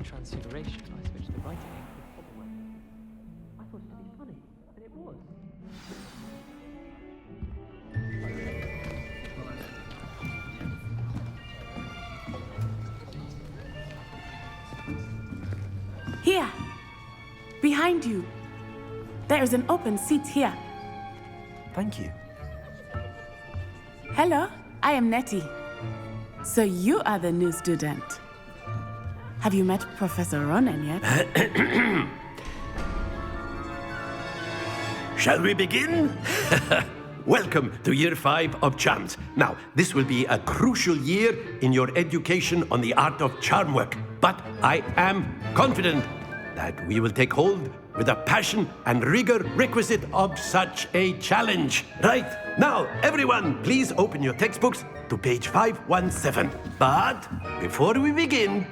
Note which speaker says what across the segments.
Speaker 1: Transfiguration, I switched to writing ink with Hogwarts. I thought it to be funny, and it was.
Speaker 2: Here! Behind you! There is an open seat here.
Speaker 3: Thank you.
Speaker 2: Hello, I am Nettie. So you are the new student. Have you met Professor Ronan yet?
Speaker 4: Shall we begin? Welcome to Year 5 of Charms. Now, this will be a crucial year in your education on the art of charm work. But I am confident that we will take hold with the passion and rigor requisite of such a challenge. Right, now, everyone, please open your textbooks to page 517. But before we begin,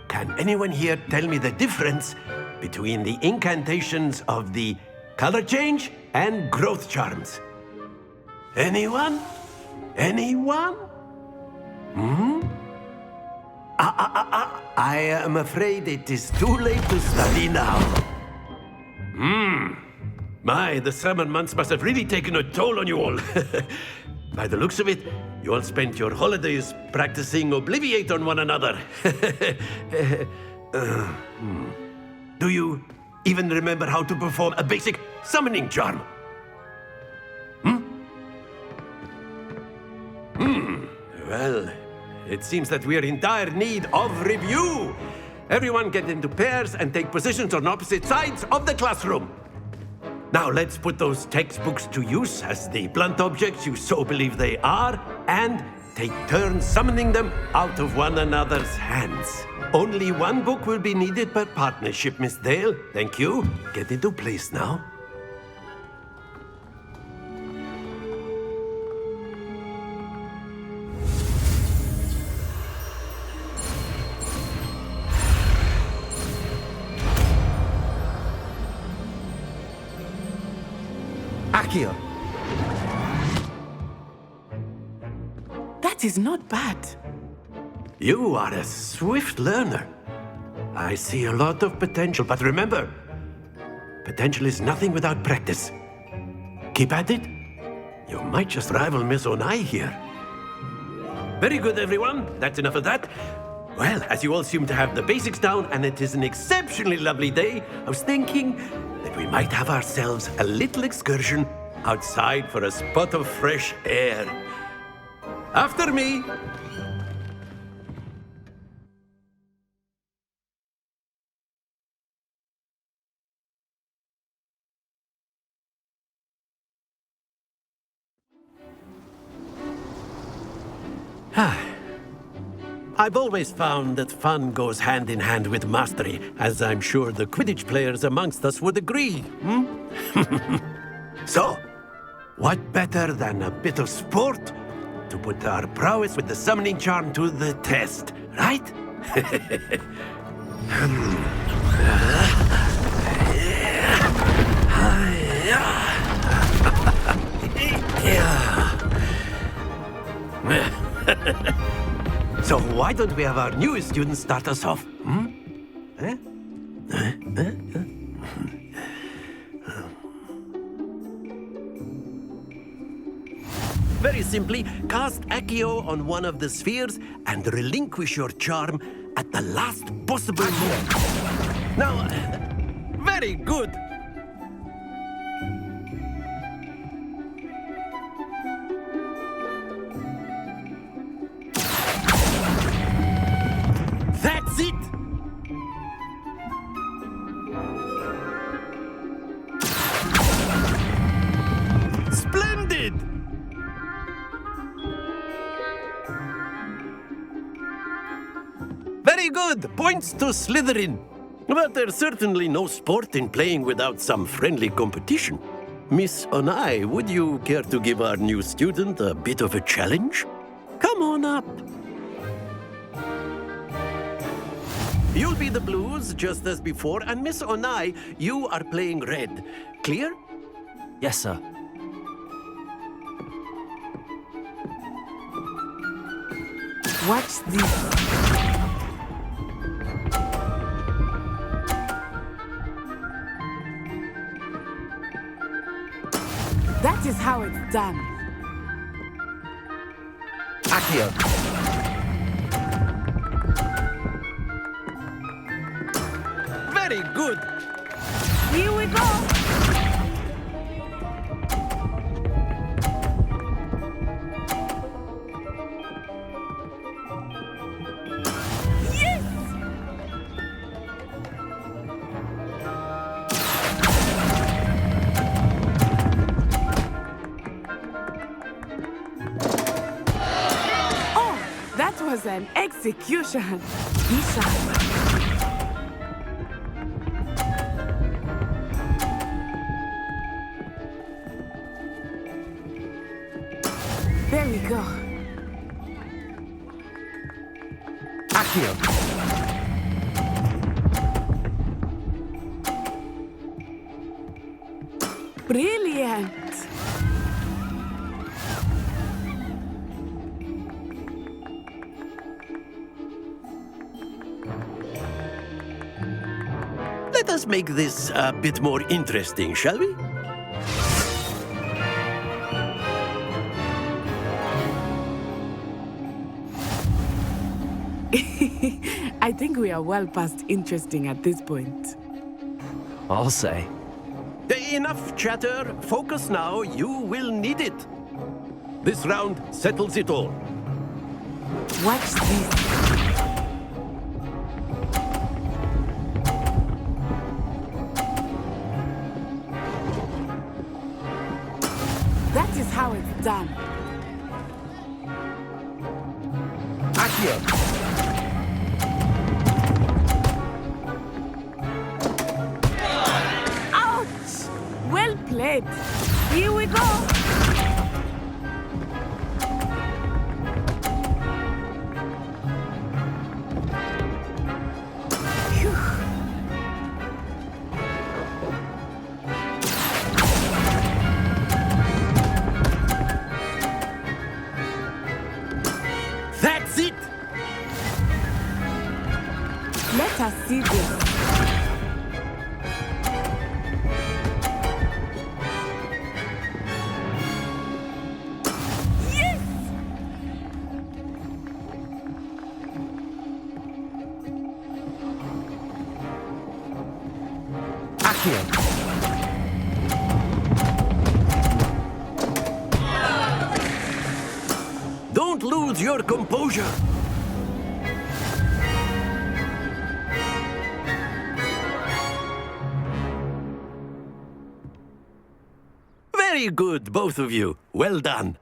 Speaker 4: can anyone here tell me the difference between the incantations of the color change and growth charms? Anyone? Anyone? I am afraid it is too late to study now. My, the summer months must have really taken a toll on you all. By the looks of it, you all spent your holidays practicing Obliviate on one another. Do you even remember how to perform a basic summoning charm? Well, it seems that we are in dire need of review. Everyone get into pairs and take positions on opposite sides of the classroom. Now let's put those textbooks to use as the blunt objects you so believe they are, and take turns summoning them out of one another's hands. Only one book will be needed per partnership, Miss Dale. Thank you. Get into place now.
Speaker 3: Accio.
Speaker 2: That is not bad.
Speaker 4: You are a swift learner. I see a lot of potential, but remember, potential is nothing without practice. Keep at it. You might just rival Miss Onai here. Very good, everyone. That's enough of that. Well, as you all seem to have the basics down, and it is an exceptionally lovely day, I was thinking that we might have ourselves a little excursion outside for a spot of fresh air. After me. I've always found that fun goes hand in hand with mastery, as I'm sure the Quidditch players amongst us would agree. So, what better than a bit of sport to put our prowess with the summoning charm to the test, right? So why don't we have our newest student start us off? Very simply, cast Accio on one of the spheres and relinquish your charm at the last possible moment. Now, very good. That's it! Splendid! Very good! Points to Slytherin. But there's certainly no sport in playing without some friendly competition. Miss Onai, would you care to give our new student a bit of a challenge? Come on up. You'll be the blues, just as before, and Miss Onai, you are playing red. Clear?
Speaker 3: Yes, sir.
Speaker 2: Watch this. That is how it's done.
Speaker 3: Accio.
Speaker 4: Very good.
Speaker 2: Here we go. Yes! Oh, that was an execution. Be sharp. There we go.
Speaker 3: Accio.
Speaker 2: Brilliant.
Speaker 4: Let us make this a bit more interesting, shall we?
Speaker 2: I think we are well past interesting at this point.
Speaker 3: I'll say.
Speaker 4: Enough chatter. Focus now. You will need it. This round settles it all.
Speaker 2: Watch this. That is how it's done.
Speaker 3: Accio.
Speaker 2: Ouch! Well played. Here we go. Phew.
Speaker 4: That's it.
Speaker 2: Let us see this. Yes!
Speaker 3: Accio.
Speaker 4: Don't lose your composure. Very good, both of you. Well done.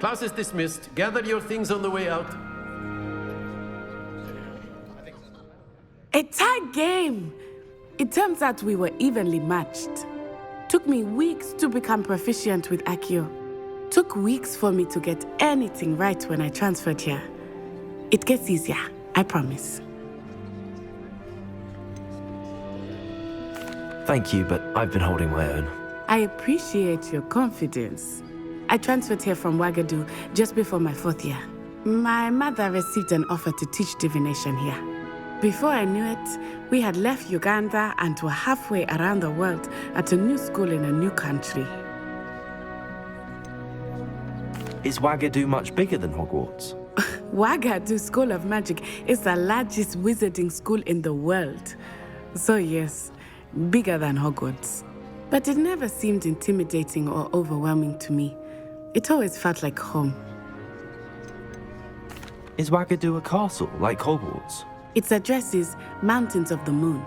Speaker 4: Class is dismissed. Gather your things on the way out.
Speaker 2: A tie game! It turns out we were evenly matched. Took me weeks to become proficient with Accio. Took weeks for me to get anything right when I transferred here. It gets easier, I promise.
Speaker 3: Thank you, but I've been holding my own.
Speaker 2: I appreciate your confidence. I transferred here from Wagadu just before my 4th year. My mother received an offer to teach divination here. Before I knew it, we had left Uganda and were halfway around the world at a new school in a new country.
Speaker 3: Is Wagadu much bigger than Hogwarts?
Speaker 2: Wagadu School of Magic is the largest wizarding school in the world. So yes, bigger than Hogwarts. But it never seemed intimidating or overwhelming to me. It always felt like home.
Speaker 3: Is Wagadu a castle, like Hogwarts?
Speaker 2: Its address is Mountains of the Moon.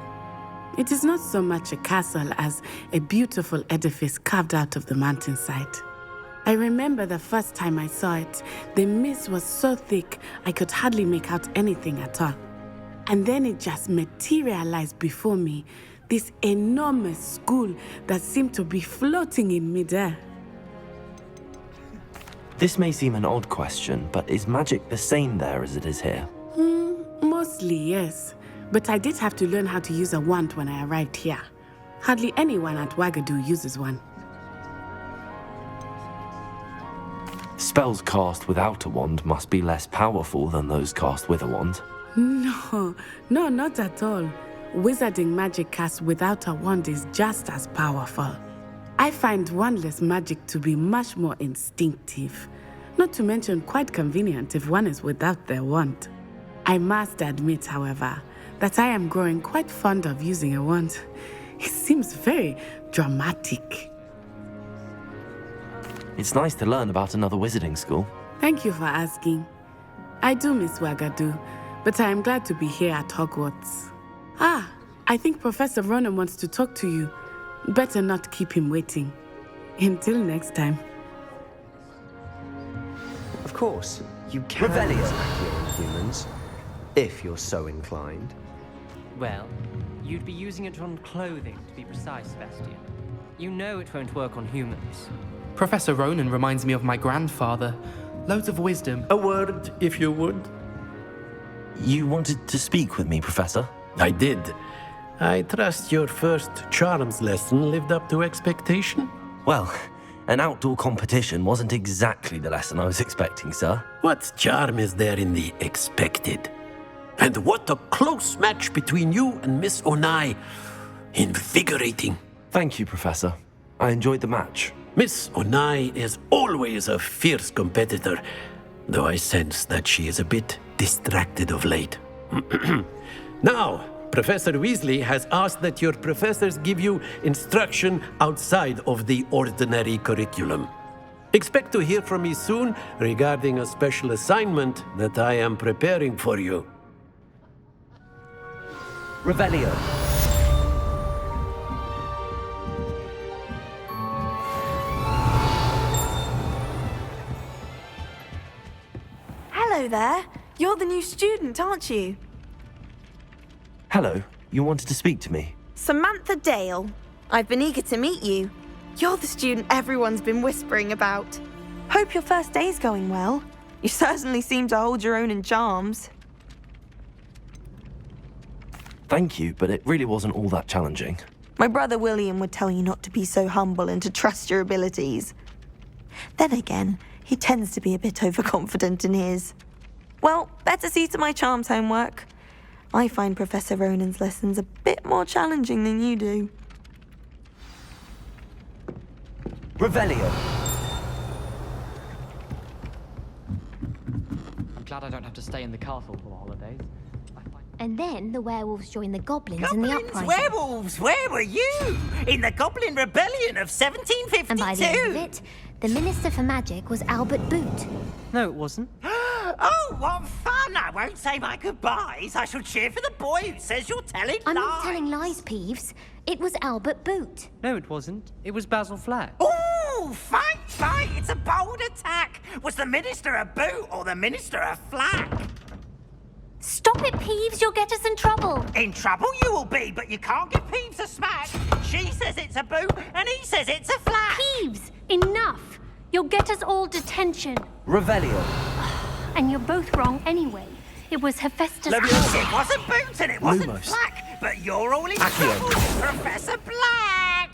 Speaker 2: It is not so much a castle as a beautiful edifice carved out of the mountainside. I remember the first time I saw it, the mist was so thick I could hardly make out anything at all. And then it just materialized before me, this enormous school that seemed to be floating in midair.
Speaker 3: This may seem an odd question, but is magic the same there as it is here?
Speaker 2: Mostly, yes. But I did have to learn how to use a wand when I arrived here. Hardly anyone at Wagadu uses one.
Speaker 3: Spells cast without a wand must be less powerful than those cast with a wand.
Speaker 2: No, not at all. Wizarding magic cast without a wand is just as powerful. I find wandless magic to be much more instinctive, not to mention quite convenient if one is without their wand. I must admit, however, that I am growing quite fond of using a wand. It seems very dramatic.
Speaker 3: It's nice to learn about another wizarding school.
Speaker 2: Thank you for asking. I do miss Wagadu, but I am glad to be here at Hogwarts. I think Professor Ronan wants to talk to you. Better not keep him waiting. Until next time.
Speaker 5: Of course, you can use magia on humans, if you're so inclined.
Speaker 1: Well, you'd be using it on clothing, to be precise, Sebastian. You know it won't work on humans.
Speaker 6: Professor Ronan reminds me of my grandfather. Loads of wisdom.
Speaker 4: A word, if you would.
Speaker 3: You wanted to speak with me, Professor?
Speaker 4: I did. I trust your first charms lesson lived up to expectation?
Speaker 3: Well, an outdoor competition wasn't exactly the lesson I was expecting, sir.
Speaker 4: What charm is there in the expected? And what a close match between you and Miss Onai. Invigorating.
Speaker 3: Thank you, Professor. I enjoyed the match.
Speaker 4: Miss Onai is always a fierce competitor, though I sense that she is a bit distracted of late. Now, Professor Weasley has asked that your professors give you instruction outside of the ordinary curriculum. Expect to hear from me soon regarding a special assignment that I am preparing for you.
Speaker 5: Revelio.
Speaker 7: Hello there. You're the new student, aren't you?
Speaker 3: Hello, you wanted to speak to me?
Speaker 7: Samantha Dale. I've been eager to meet you. You're the student everyone's been whispering about. Hope your first day's going well. You certainly seem to hold your own in charms.
Speaker 3: Thank you, but it really wasn't all that challenging.
Speaker 7: My brother William would tell you not to be so humble and to trust your abilities. Then again, he tends to be a bit overconfident in his. Well, better see to my charms homework. I find Professor Ronan's lessons a bit more challenging than you do.
Speaker 5: Revelio.
Speaker 1: I'm glad I don't have to stay in the castle for the holidays.
Speaker 8: And then the werewolves joined the goblins in the uprising.
Speaker 9: Werewolves, where were you? In the Goblin Rebellion of 1752.
Speaker 8: And by the end of it, the Minister for Magic was Albert Boot.
Speaker 1: No, it wasn't.
Speaker 9: Oh, what fun! I won't say my goodbyes. I shall cheer for the boy who says you're telling
Speaker 8: I'm
Speaker 9: lies.
Speaker 8: not telling lies, Peeves. It was Albert Boot.
Speaker 1: No, it wasn't. It was Basil Flack.
Speaker 9: Ooh, fight! It's a bold attack. Was the Minister a boot or the Minister a flack?
Speaker 8: Stop it, Peeves. You'll get us in trouble.
Speaker 9: In trouble you will be, but you can't give Peeves a smack. She says it's a boot, and he says it's a flack.
Speaker 8: Peeves, enough. You'll get us all detention.
Speaker 5: Revelio.
Speaker 8: And you're both wrong anyway. It was Hephaestus.
Speaker 9: It wasn't boot and it wasn't
Speaker 3: Lumos.
Speaker 9: Black, but you're all in
Speaker 3: Accio.
Speaker 9: trouble, Professor Black.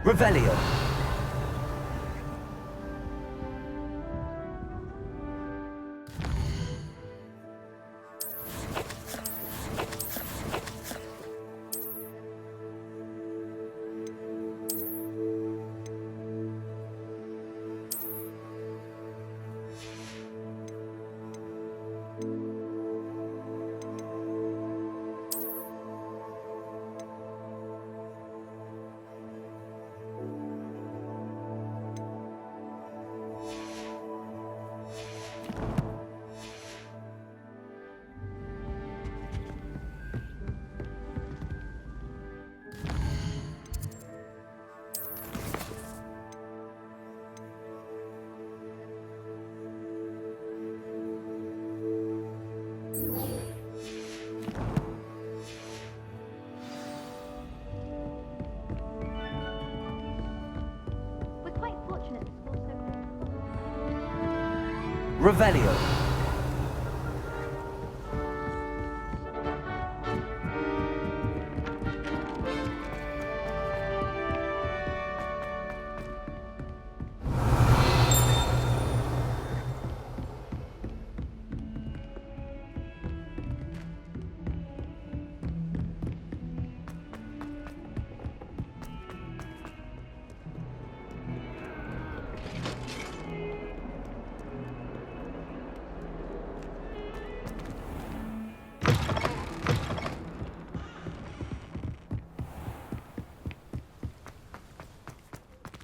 Speaker 5: Revelio.
Speaker 8: We're quite fortunate this was so
Speaker 5: Revelio.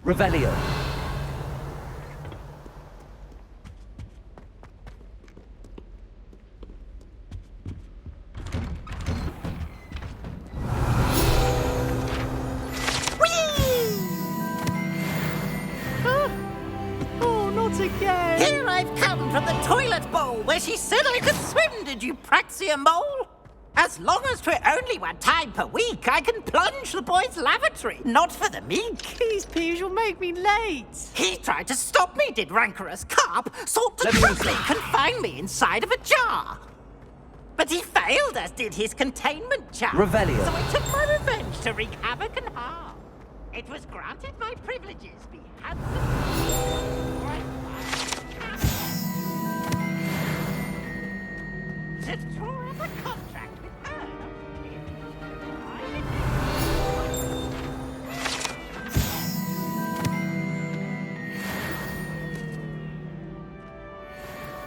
Speaker 5: Revelio.
Speaker 9: Oh, not again! Here I've come from the toilet bowl where she said I could swim, did you praxia mole? As long as 'twere only one time per week, I can plunge the boys' lavatory, not for the meek. These peas will make me late. He tried to stop me, did rancorous carp, sought to triply confine me inside of a jar. But he failed, as did his containment charm.
Speaker 5: Revelio.
Speaker 9: So I took my revenge to wreak havoc and harm. It was granted my privileges be handsome. To draw up a contract with her.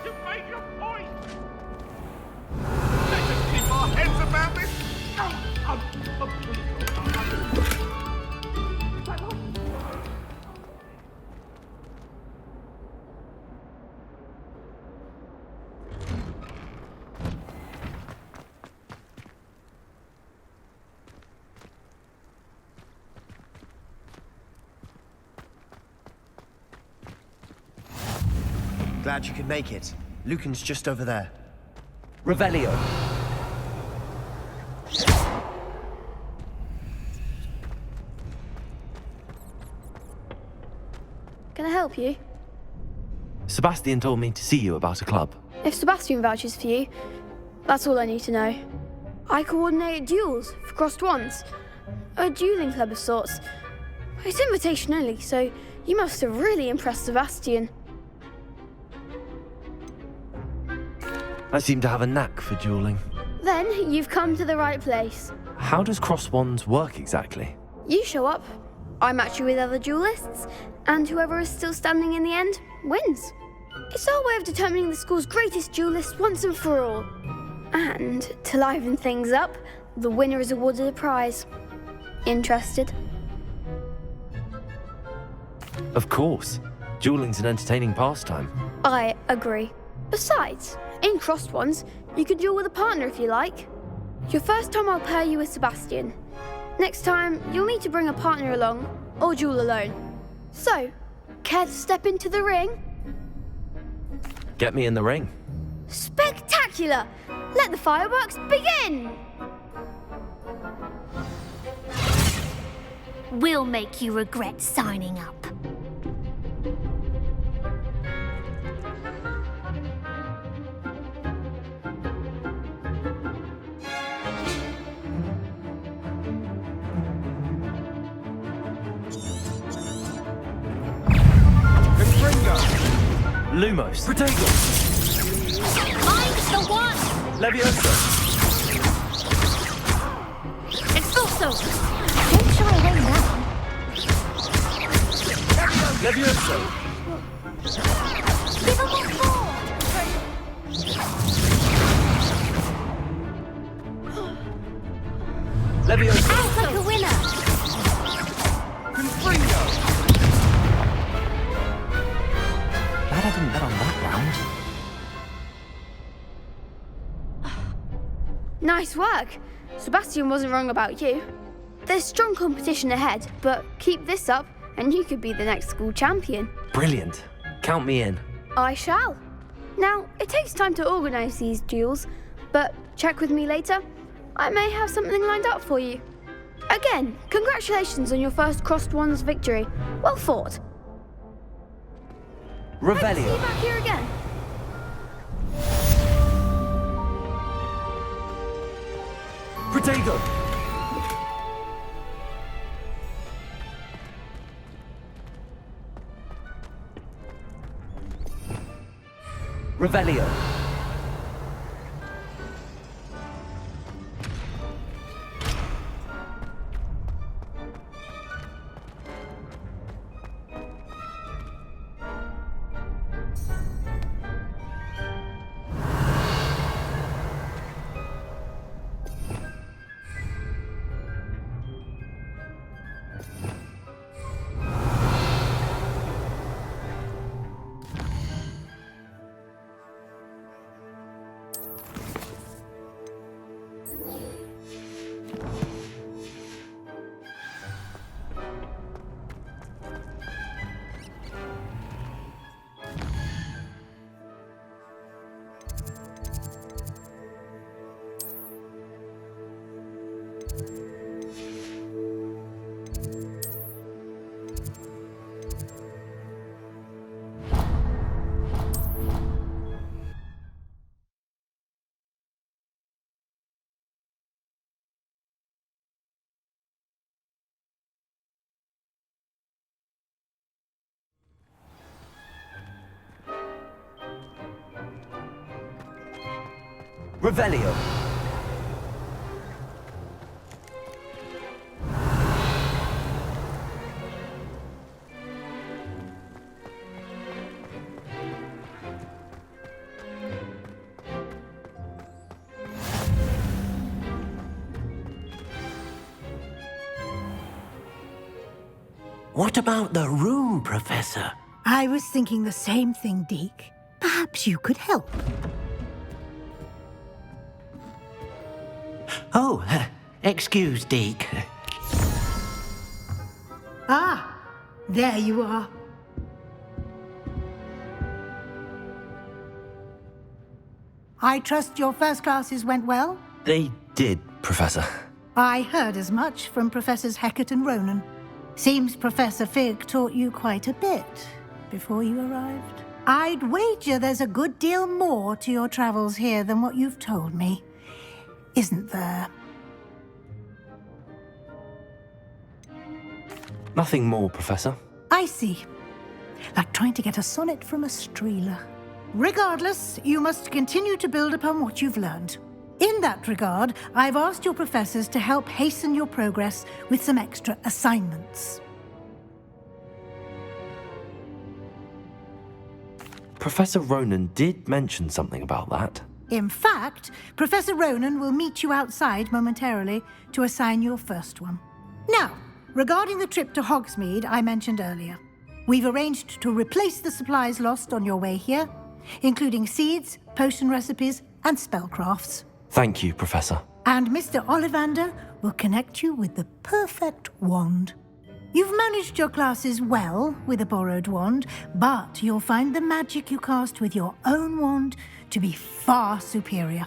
Speaker 10: You made your point! Let us keep our heads about this!
Speaker 5: Glad you could make it. Lucan's just over there. Revelio.
Speaker 11: Can I help you?
Speaker 3: Sebastian told me to see you about a club.
Speaker 11: If Sebastian vouches for you, that's all I need to know. I coordinate duels for crossed wands. A dueling club of sorts. It's invitation only, so you must have really impressed Sebastian.
Speaker 3: I seem to have a knack for dueling.
Speaker 11: Then you've come to the right place.
Speaker 3: How does cross wands work exactly?
Speaker 11: You show up, I match you with other duelists, and whoever is still standing in the end wins. It's our way of determining the school's greatest duelist once and for all. And to liven things up, the winner is awarded a prize. Interested?
Speaker 3: Of course. Dueling's an entertaining pastime.
Speaker 11: I agree. Besides, in crossed ones, you can duel with a partner if you like. Your first time I'll pair you with Sebastian. Next time, you'll need to bring a partner along, or duel alone. So, care to step into the ring?
Speaker 3: Get me in the ring.
Speaker 11: Spectacular! Let the fireworks begin!
Speaker 8: We'll make you regret signing up.
Speaker 5: Lumos.
Speaker 3: Protego!
Speaker 8: Mine's the one!
Speaker 3: Leviosa!
Speaker 8: Expulso! Don't shy away now.
Speaker 3: Leviosa!
Speaker 8: Give him what for!
Speaker 3: Leviosa!
Speaker 8: Out like a winner!
Speaker 3: Confringo! Glad I didn't bet on that round.
Speaker 11: Nice work. Sebastian wasn't wrong about you. There's strong competition ahead, but keep this up and you could be the next school champion.
Speaker 3: Brilliant. Count me in.
Speaker 11: I shall. Now, it takes time to organise these duels, but check with me later. I may have something lined up for you. Again, congratulations on your first Crossed Wands victory. Well fought. Hope to see you
Speaker 5: Revelio.
Speaker 11: back here again.
Speaker 3: Protego!
Speaker 5: Revelio. Revelio.
Speaker 4: What about the room, Professor?
Speaker 12: I was thinking the same thing, Deke. Perhaps you could help.
Speaker 9: Oh, excuse, Deke.
Speaker 12: Ah, there you are. I trust your first classes went well?
Speaker 3: They did, Professor.
Speaker 12: I heard as much from Professors Hecat and Ronan. Seems Professor Fig taught you quite a bit before you arrived. I'd wager there's a good deal more to your travels here than what you've told me. Isn't there?
Speaker 3: Nothing more, Professor.
Speaker 12: I see. Like trying to get a sonnet from a streeler. Regardless, you must continue to build upon what you've learned. In that regard, I've asked your professors to help hasten your progress with some extra assignments.
Speaker 3: Professor Ronan did mention something about that.
Speaker 12: In fact, Professor Ronan will meet you outside momentarily to assign your first one. Now, regarding the trip to Hogsmeade I mentioned earlier, we've arranged to replace the supplies lost on your way here, including seeds, potion recipes, and spellcrafts.
Speaker 3: Thank you, Professor.
Speaker 12: And Mr. Ollivander will connect you with the perfect wand. You've managed your classes well with a borrowed wand, but you'll find the magic you cast with your own wand to be far superior.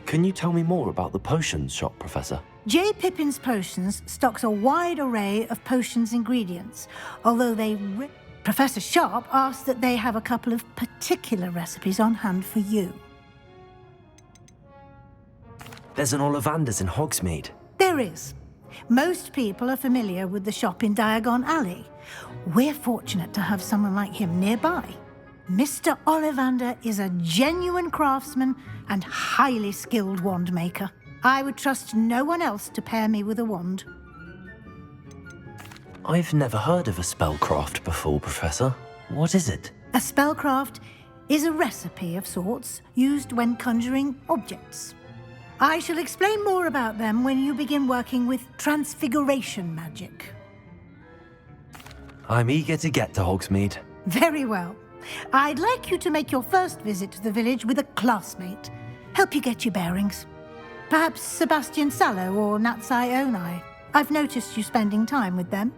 Speaker 3: Can you tell me more about the potions shop, Professor?
Speaker 12: J. Pippin's Potions stocks a wide array of potions ingredients, although Professor Sharp asked that they have a couple of particular recipes on hand for you.
Speaker 3: There's an Ollivander's in Hogsmeade.
Speaker 12: There is. Most people are familiar with the shop in Diagon Alley. We're fortunate to have someone like him nearby. Mr. Ollivander is a genuine craftsman and highly skilled wand maker. I would trust no one else to pair me with a wand.
Speaker 3: I've never heard of a spellcraft before, Professor. What is it?
Speaker 12: A spellcraft is a recipe of sorts used when conjuring objects. I shall explain more about them when you begin working with transfiguration magic.
Speaker 3: I'm eager to get to Hogsmeade.
Speaker 12: Very well. I'd like you to make your first visit to the village with a classmate. Help you get your bearings. Perhaps Sebastian Sallow or Natsai Onai. I've noticed you spending time with them.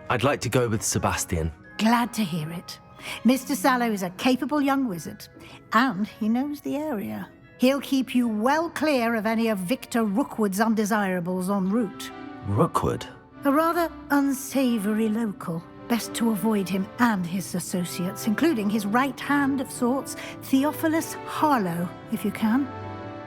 Speaker 3: I'd like to go with Sebastian.
Speaker 12: Glad to hear it. Mr. Sallow is a capable young wizard, and he knows the area. He'll keep you well clear of any of Victor Rookwood's undesirables en route.
Speaker 3: Rookwood?
Speaker 12: A rather unsavoury local. Best to avoid him and his associates, including his right hand of sorts, Theophilus Harlow, if you can.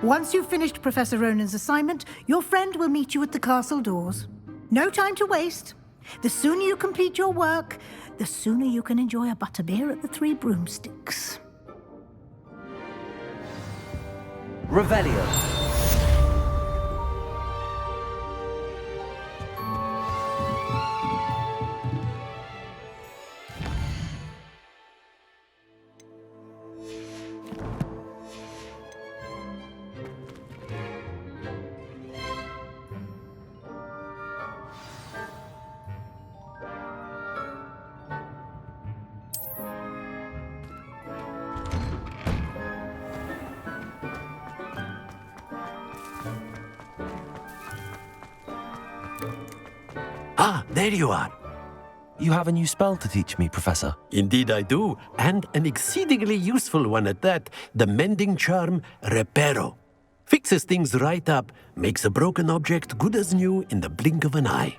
Speaker 12: Once you've finished Professor Ronan's assignment, your friend will meet you at the castle doors. No time to waste. The sooner you complete your work, the sooner you can enjoy a butterbeer at the Three Broomsticks.
Speaker 5: Revelio.
Speaker 4: Ah, there you are.
Speaker 3: You have a new spell to teach me, Professor.
Speaker 4: Indeed I do, and an exceedingly useful one at that. The mending charm, Reparo. Fixes things right up, makes a broken object good as new in the blink of an eye.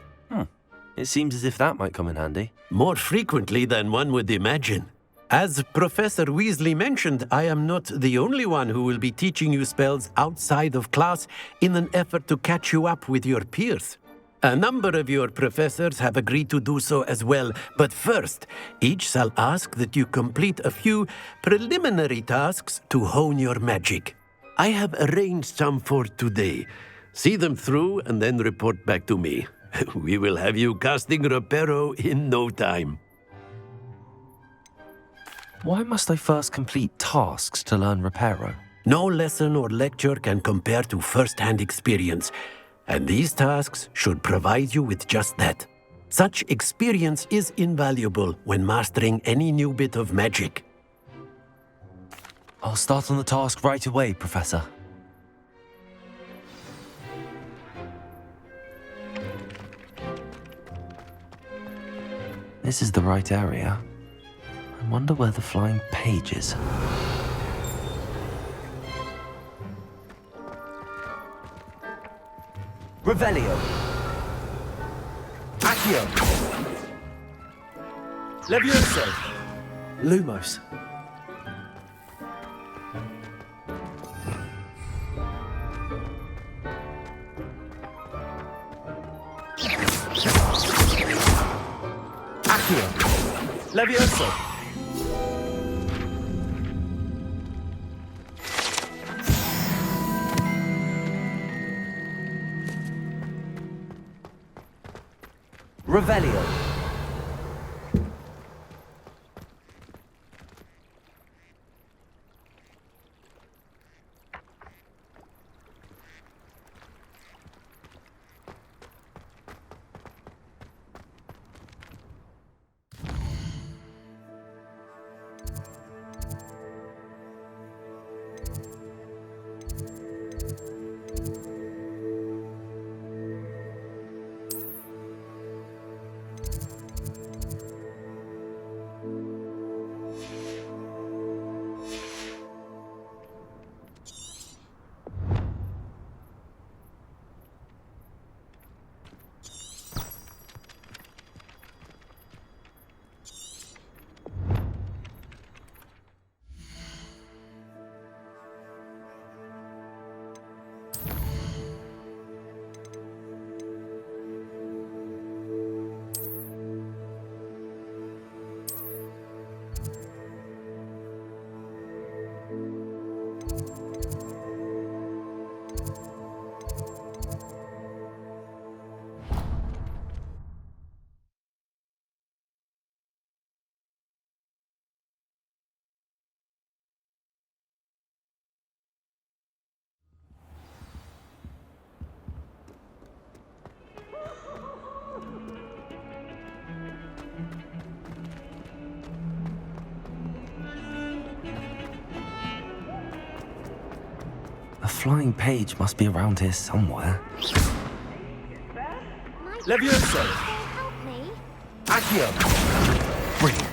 Speaker 3: It seems as if that might come in handy.
Speaker 4: More frequently than one would imagine. As Professor Weasley mentioned, I am not the only one who will be teaching you spells outside of class in an effort to catch you up with your peers. A number of your professors have agreed to do so as well, but first, each shall ask that you complete a few preliminary tasks to hone your magic. I have arranged some for today. See them through and then report back to me. We will have you casting Reparo in no time.
Speaker 3: Why must I first complete tasks to learn Reparo?
Speaker 4: No lesson or lecture can compare to first-hand experience. And these tasks should provide you with just that. Such experience is invaluable when mastering any new bit of magic.
Speaker 3: I'll start on the task right away, Professor. This is the right area. I wonder where the flying page is.
Speaker 5: Revelio. Accio.
Speaker 3: Levioso. Lumos.
Speaker 5: Accio.
Speaker 3: Levioso.
Speaker 5: Revelio.
Speaker 3: flying page must be around here somewhere.
Speaker 5: Levioso!
Speaker 11: Help me.
Speaker 5: Accio!
Speaker 3: Brilliant.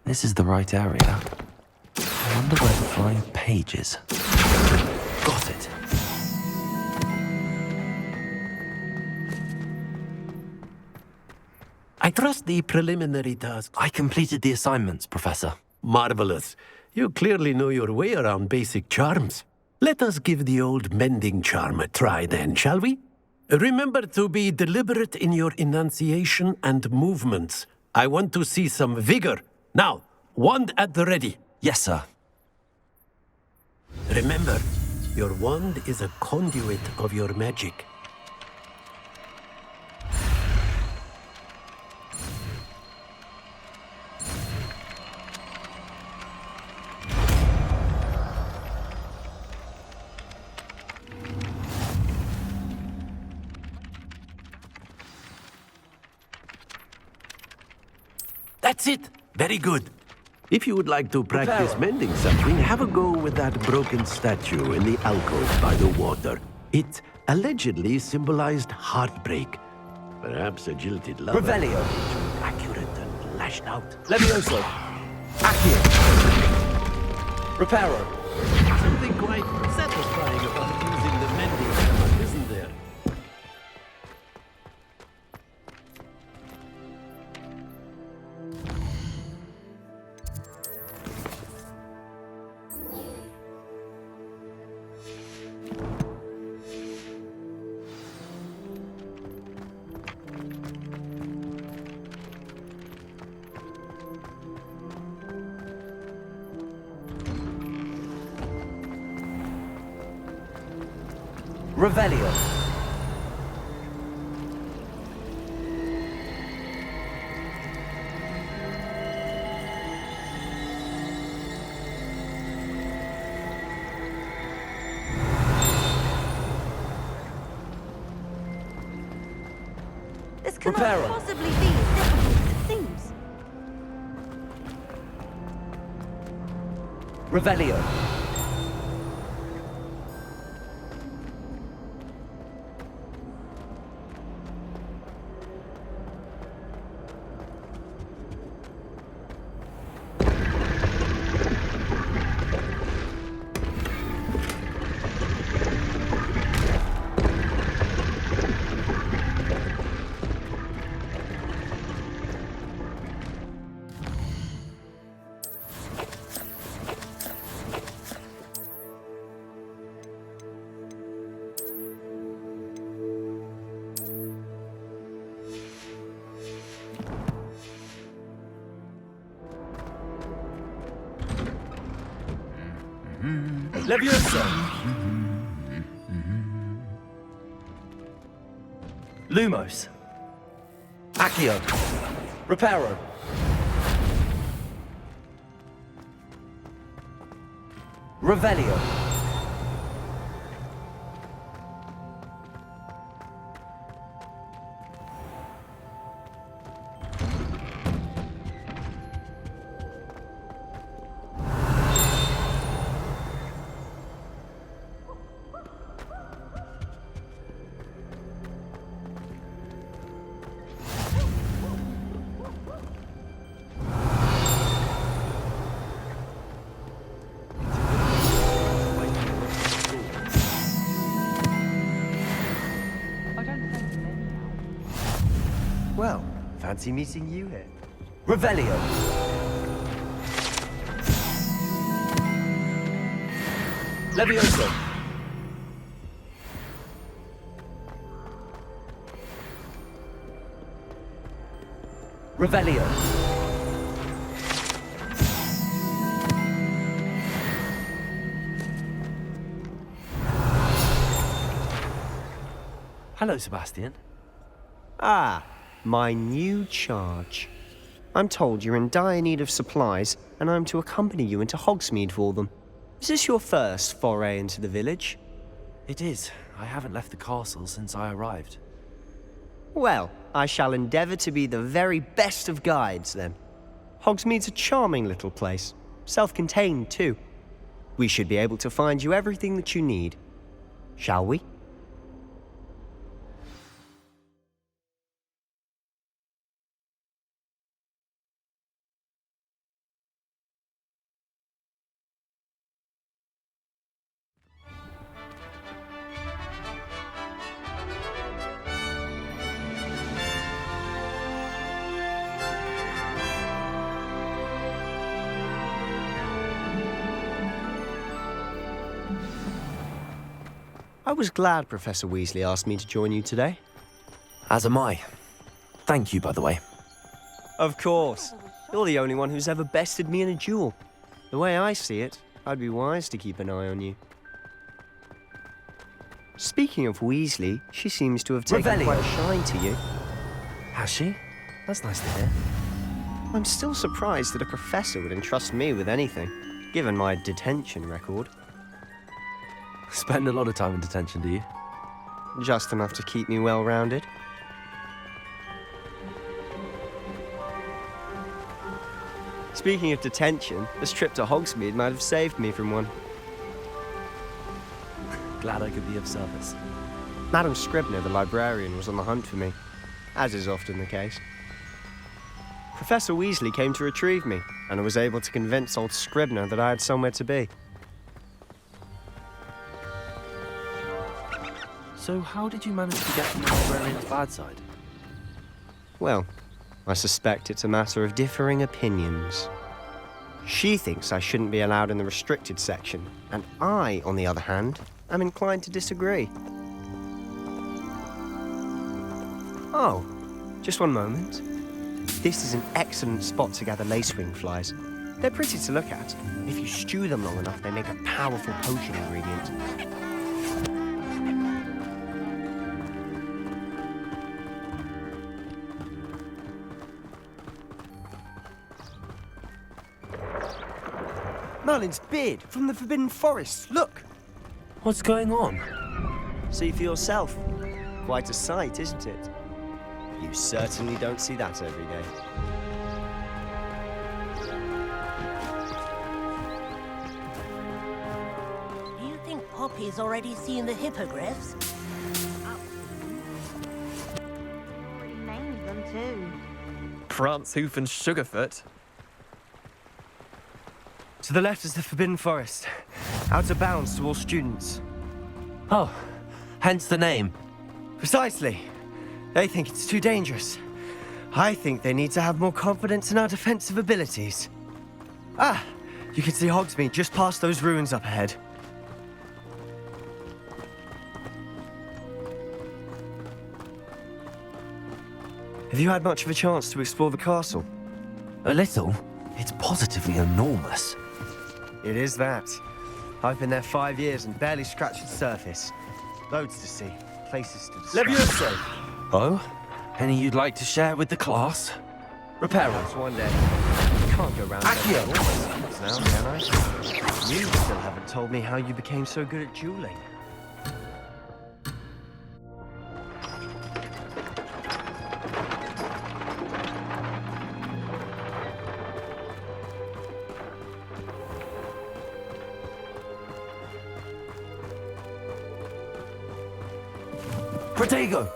Speaker 3: This is the right area. I wonder where the flying page is. Got it.
Speaker 4: I trust the preliminary tasks.
Speaker 3: I completed the assignments, Professor.
Speaker 4: Marvelous. You clearly know your way around basic charms. Let us give the old mending charm a try then, shall we? Remember to be deliberate in your enunciation and movements. I want to see some vigor. Now, wand at the ready.
Speaker 3: Yes, sir.
Speaker 4: Remember, your wand is a conduit of your magic. That's it. Very good. If you would like to practice mending something, have a go with that broken statue in the alcove by the water. It allegedly symbolized heartbreak. Perhaps a jilted lover.
Speaker 5: Revelio.
Speaker 4: Accurate and lashed out.
Speaker 5: Levioso! Accio! Reparo!
Speaker 4: Something quite satisfying about using the mending hammer, isn't there?
Speaker 5: Revelio.
Speaker 7: This cannot
Speaker 5: Reparo.
Speaker 7: possibly be as difficult as it seems.
Speaker 5: Revelio. Levioso! Lumos! Accio! Reparo! Revelio! Well, fancy meeting you here. Revelio! Levioso! Revelio!
Speaker 3: Hello, Sebastian.
Speaker 5: Ah, my new charge. I'm told you're in dire need of supplies, and I'm to accompany you into Hogsmeade for them. Is this your first foray into the village?
Speaker 3: It is. I haven't left the castle since I arrived.
Speaker 5: Well, I shall endeavour to be the very best of guides, then. Hogsmeade's a charming little place. Self-contained, too. We should be able to find you everything that you need. Shall we? I was glad Professor Weasley asked me to join you today.
Speaker 3: As am I. Thank you, by the way.
Speaker 5: Of course. You're the only one who's ever bested me in a duel. The way I see it, I'd be wise to keep an eye on you. Speaking of Weasley, she seems to have taken quite a shine to you.
Speaker 3: Has she? That's nice to hear.
Speaker 5: I'm still surprised that a professor would entrust me with anything, given my detention record.
Speaker 3: Spend a lot of time in detention, do you?
Speaker 5: Just enough to keep me well-rounded. Speaking of detention, this trip to Hogsmeade might have saved me from one.
Speaker 3: Glad I could be of service.
Speaker 5: Madam Scribner, the librarian, was on the hunt for me, as is often the case. Professor Weasley came to retrieve me, and I was able to convince old Scribner that I had somewhere to be.
Speaker 3: So how did you manage to get from the librarian's bad side?
Speaker 5: Well, I suspect it's a matter of differing opinions. She thinks I shouldn't be allowed in the restricted section, and I, on the other hand, am inclined to disagree. Oh, just one moment. This is an excellent spot to gather lacewing flies. They're pretty to look at. If you stew them long enough, they make a powerful potion ingredient. Merlin's beard from the Forbidden Forest. Look!
Speaker 3: What's going on?
Speaker 5: See for yourself. Quite a sight, isn't it? You certainly don't see that every day.
Speaker 9: Do you think Poppy's already seen the hippogriffs? Already named them too.
Speaker 13: Prance, Hoof and Sugarfoot.
Speaker 5: To the left is the Forbidden Forest. Out of bounds to all students.
Speaker 3: Oh, hence the name.
Speaker 5: Precisely. They think it's too dangerous. I think they need to have more confidence in our defensive abilities. Ah, you can see Hogsmeade just past those ruins up ahead. Have you had much of a chance to explore the castle?
Speaker 3: A little. It's positively enormous.
Speaker 5: It is that. I've been there 5 years and barely scratched the surface. Loads to see, places to discover.
Speaker 3: Levioso! Oh? Any you'd like to share with the class?
Speaker 5: Repairos one day. Can't go round
Speaker 3: Accio!
Speaker 5: now, can I? You still haven't told me how you became so good at dueling.
Speaker 3: Protego!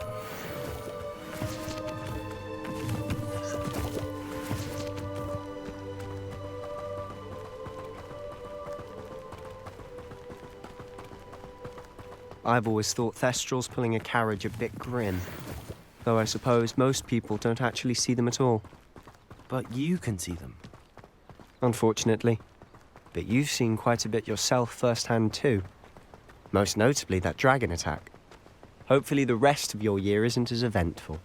Speaker 5: I've always thought Thestrals pulling a carriage a bit grim. Though I suppose most people don't actually see them at all.
Speaker 3: But you can see them.
Speaker 5: Unfortunately. But you've seen quite a bit yourself firsthand too. Most notably that dragon attack. Hopefully the rest of your year isn't as eventful.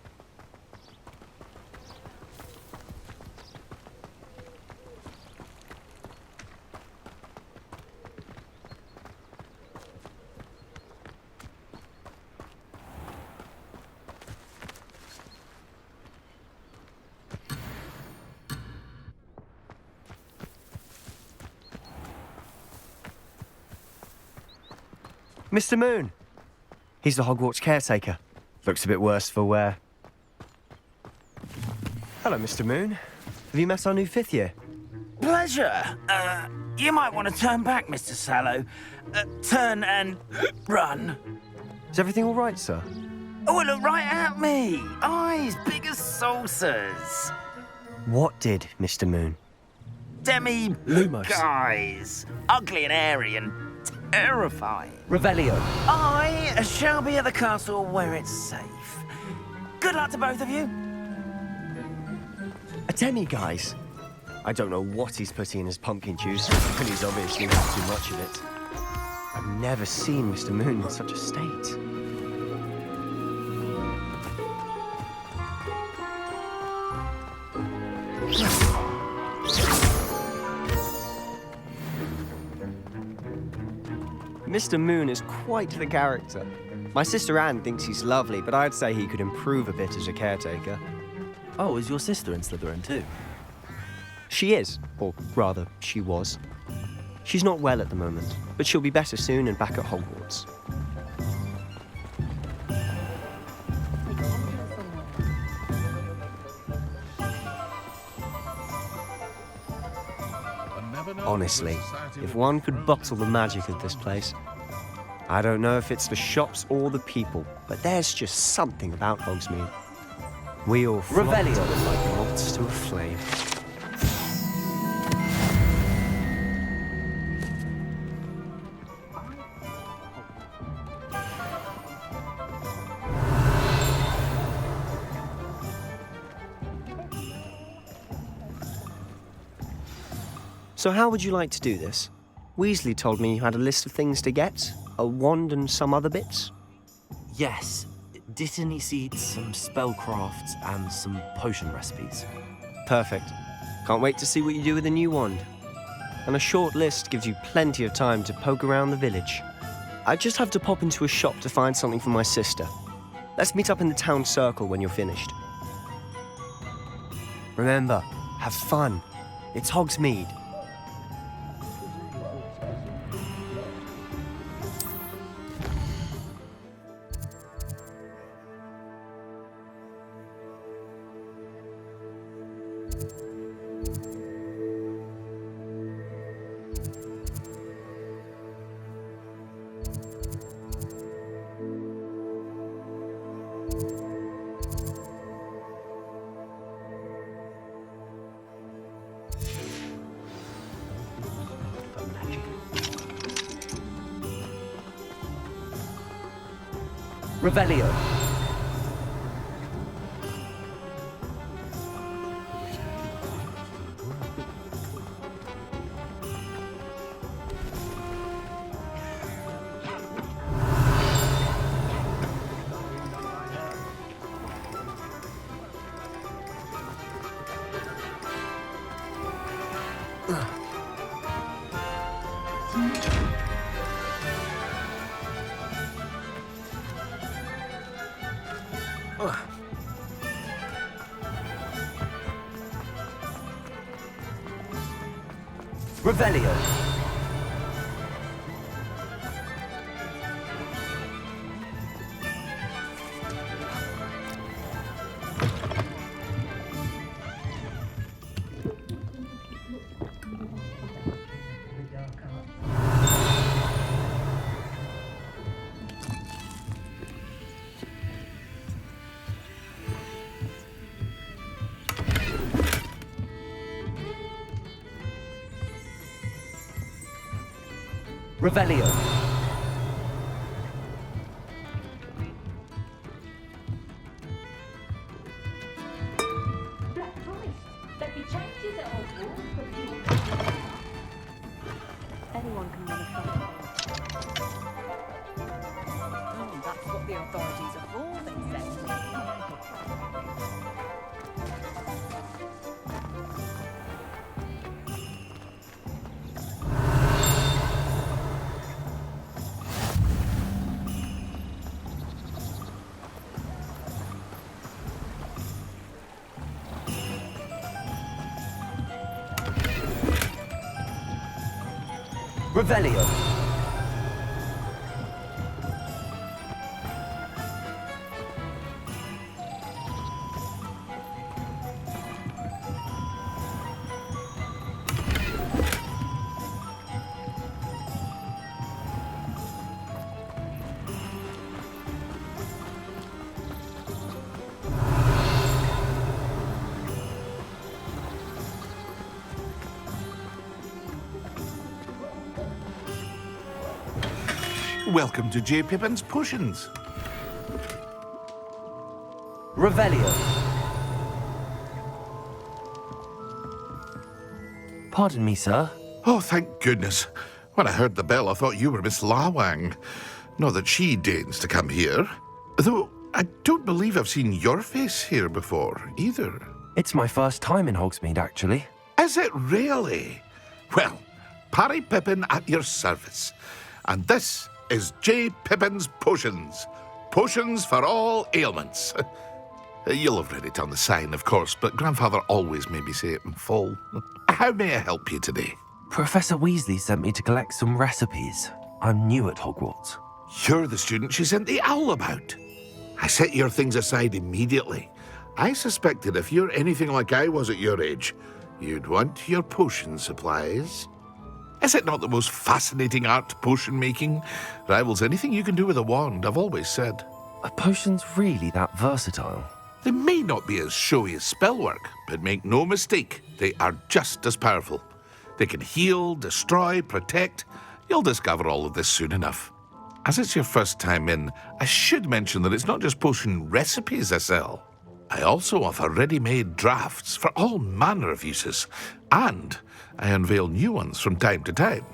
Speaker 5: Mr. Moon! He's the Hogwarts caretaker. Looks a bit worse for wear. Hello, Mr. Moon. Have you met our new fifth year?
Speaker 14: Pleasure. You might want to turn back, Mr. Sallow. Turn and run.
Speaker 5: Is everything all right, sir?
Speaker 14: Oh, look right at me. Eyes big as saucers.
Speaker 5: What did, Mr. Moon?
Speaker 14: Lumos. Guys. Ugly and airy and terrifying.
Speaker 3: Revelio.
Speaker 14: I shall be at the castle where it's safe. Good luck to both of you.
Speaker 5: A demi-guise? I don't know what he's putting in his pumpkin juice, and he's obviously not too much of it. I've never seen Mr. Moon in such a state. Mr. Moon is quite the character. My sister Anne thinks he's lovely, but I'd say he could improve a bit as a caretaker.
Speaker 3: Oh, is your sister in Slytherin too?
Speaker 5: She is, or rather, she was. She's not well at the moment, but she'll be better soon and back at Hogwarts. Honestly, if one could bottle the magic of this place. I don't know if it's the shops or the people, but there's just something about Hogsmeade. We all flock to it like moths to a flame. So how would you like to do this? Weasley told me you had a list of things to get, a wand and some other bits.
Speaker 3: Yes. Dittany seeds, some spellcrafts, and some potion recipes.
Speaker 5: Perfect. Can't wait to see what you do with the new wand. And a short list gives you plenty of time to poke around the village. I just have to pop into a shop to find something for my sister. Let's meet up in the town circle when you're finished. Remember, have fun. It's Hogsmeade.
Speaker 3: Revelio. Revelio. Revelio.
Speaker 15: Anyone can run a shop. Oh, that's what the authorities are for, they say.
Speaker 3: Revelio.
Speaker 10: Welcome to J. Pippin's Potions.
Speaker 3: Revelio. Pardon me, sir.
Speaker 10: Oh, thank goodness. When I heard the bell, I thought you were Miss Lawang. Not that she deigns to come here. Though, I don't believe I've seen your face here before, either.
Speaker 3: It's my first time in Hogsmeade, actually.
Speaker 10: Is it really? Well, Parry Pippin at your service. And this is J. Pippin's Potions. Potions for all ailments. You'll have read it on the sign, of course, but Grandfather always made me say it in full. How may I help you today?
Speaker 3: Professor Weasley sent me to collect some recipes. I'm new at Hogwarts.
Speaker 10: You're the student she sent the owl about. I set your things aside immediately. I suspected if you're anything like I was at your age, you'd want your potion supplies. Is it not the most fascinating art, potion making? Rivals anything you can do with a wand, I've always said.
Speaker 3: Are potions really that versatile?
Speaker 10: They may not be as showy as spellwork, but make no mistake, they are just as powerful. They can heal, destroy, protect. You'll discover all of this soon enough. As it's your first time in, I should mention that it's not just potion recipes I sell. I also offer ready-made drafts for all manner of uses, and I unveil new ones from time to time.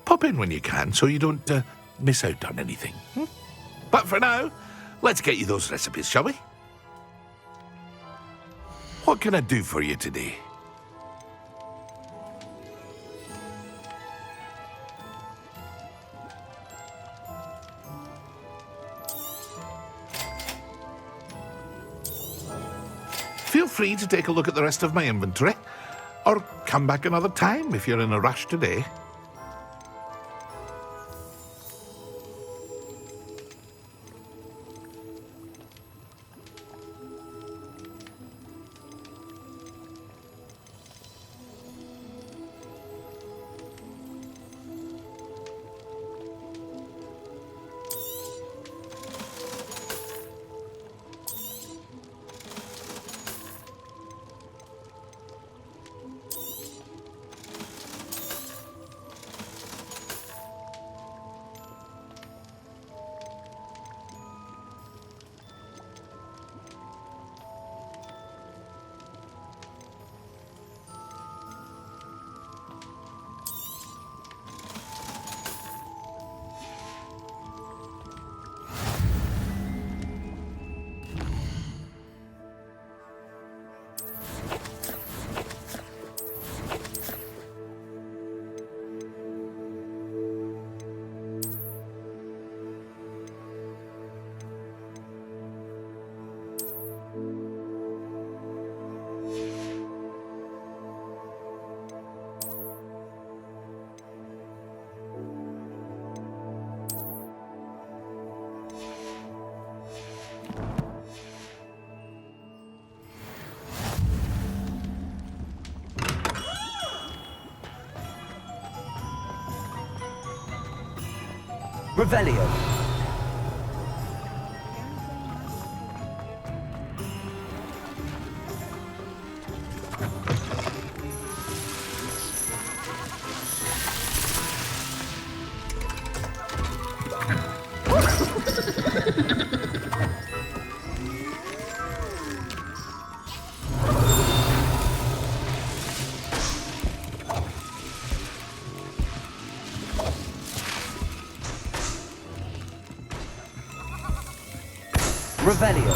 Speaker 10: Pop in when you can so you don't miss out on anything. But for now, let's get you those recipes, shall we? What can I do for you today? Feel free to take a look at the rest of my inventory, or come back another time if you're in a rush today.
Speaker 3: Revelio. Revelio.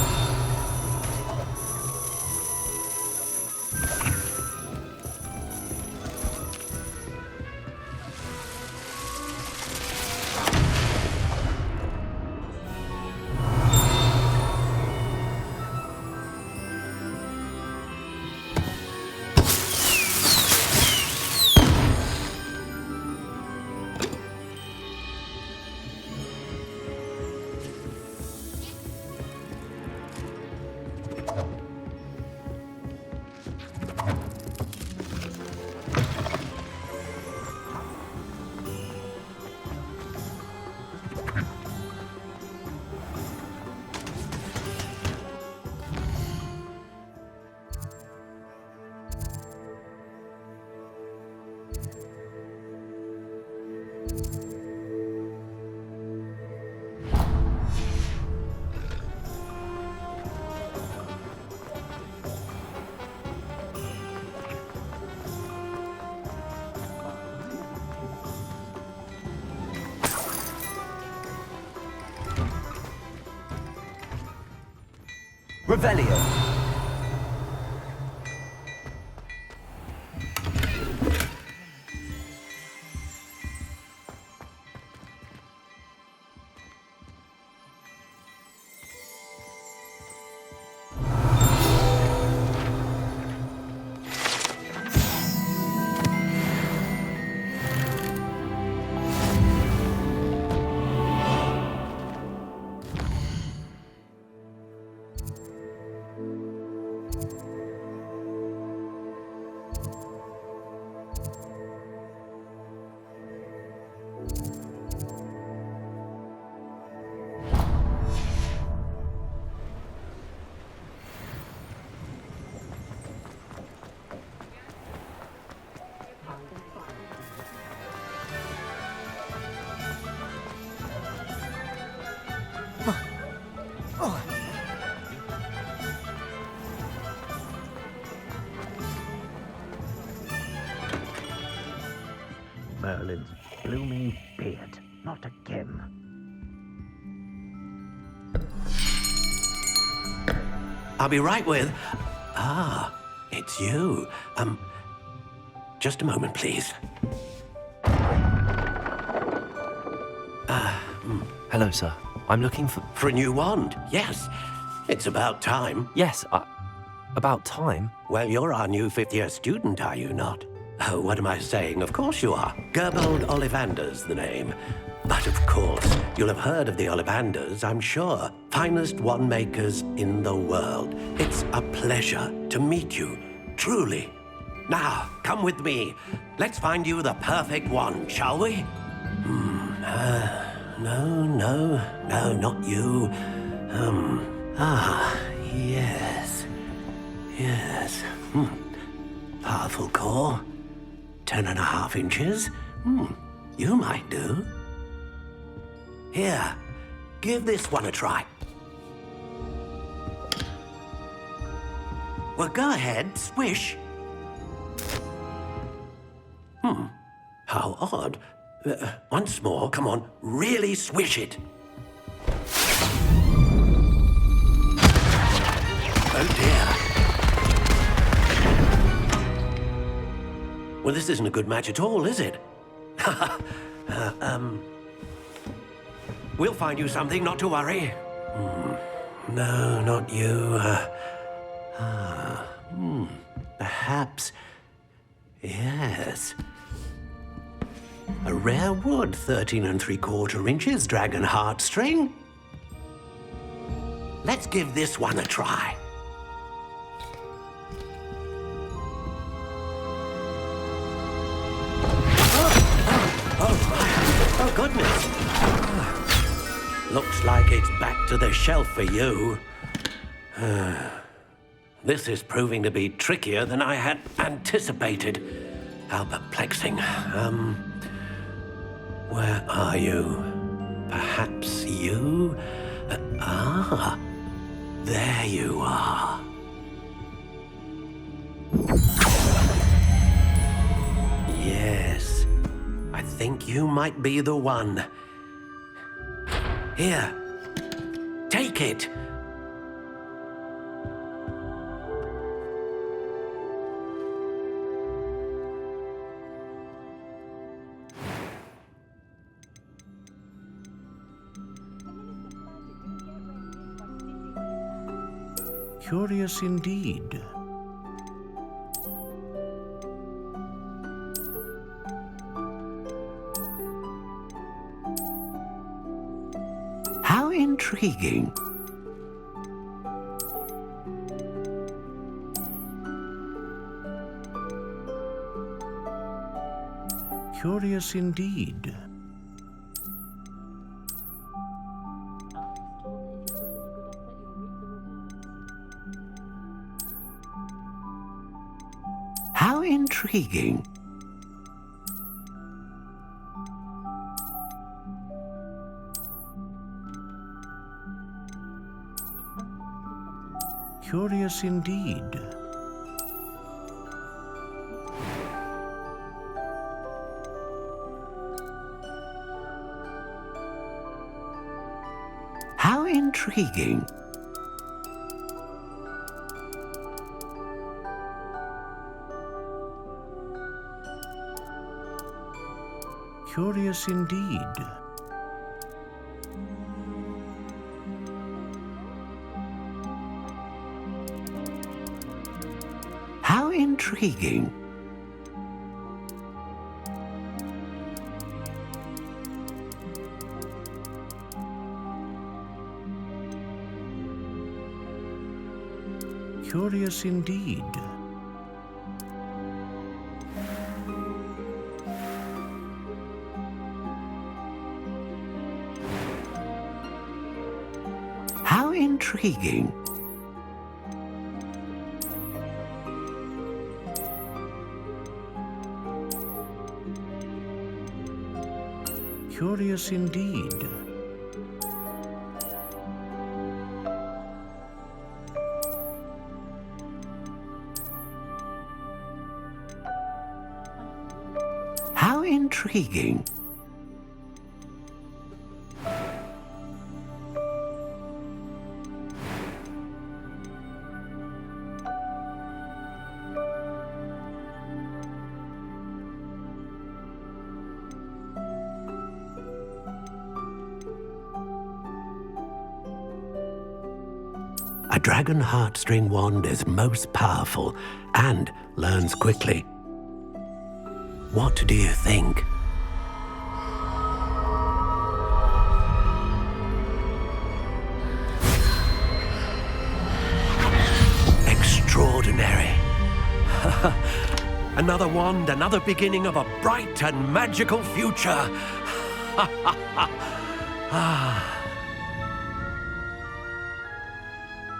Speaker 5: Revelio.
Speaker 16: Merlin's blooming beard. Not again.
Speaker 4: I'll be right with... Ah, it's you. Just a moment, please.
Speaker 3: Hello, sir. I'm looking for...
Speaker 4: For a new wand, yes. It's about time.
Speaker 3: Yes, about time?
Speaker 4: Well, you're our new fifth-year student, are you not? Oh, what am I saying? Of course you are. Gerbold Ollivander's the name. But of course, you'll have heard of the Ollivanders, I'm sure. Finest wand makers in the world. It's a pleasure to meet you, truly. Now, come with me. Let's find you the perfect wand, shall we? No, not you. Yes. Powerful core. 10.5 inches. You might do. Here, give this one a try. Well, go ahead, swish. How odd. Once more, come on, really swish it. Oh dear. Well, this isn't a good match at all, is it? We'll find you something, not to worry. No, not you. Perhaps... Yes. A rare wood, 13 3/4 inches, dragon heartstring. Let's give this one a try. Oh, goodness. Looks like it's back to the shelf for you. This is proving to be trickier than I had anticipated. How perplexing. Where are you? Perhaps you? There you are. Yes. I think you might be the one. Here. Take it.
Speaker 16: Curious indeed.
Speaker 4: How intriguing.
Speaker 16: Curious indeed.
Speaker 4: How intriguing.
Speaker 16: Curious indeed.
Speaker 4: How intriguing.
Speaker 16: Curious indeed.
Speaker 4: How intriguing.
Speaker 16: Curious indeed.
Speaker 4: How intriguing.
Speaker 16: Curious indeed.
Speaker 4: How intriguing. A dragon heartstring wand is most powerful and learns quickly. What do you think? Extraordinary. Another wand, another beginning of a bright and magical future.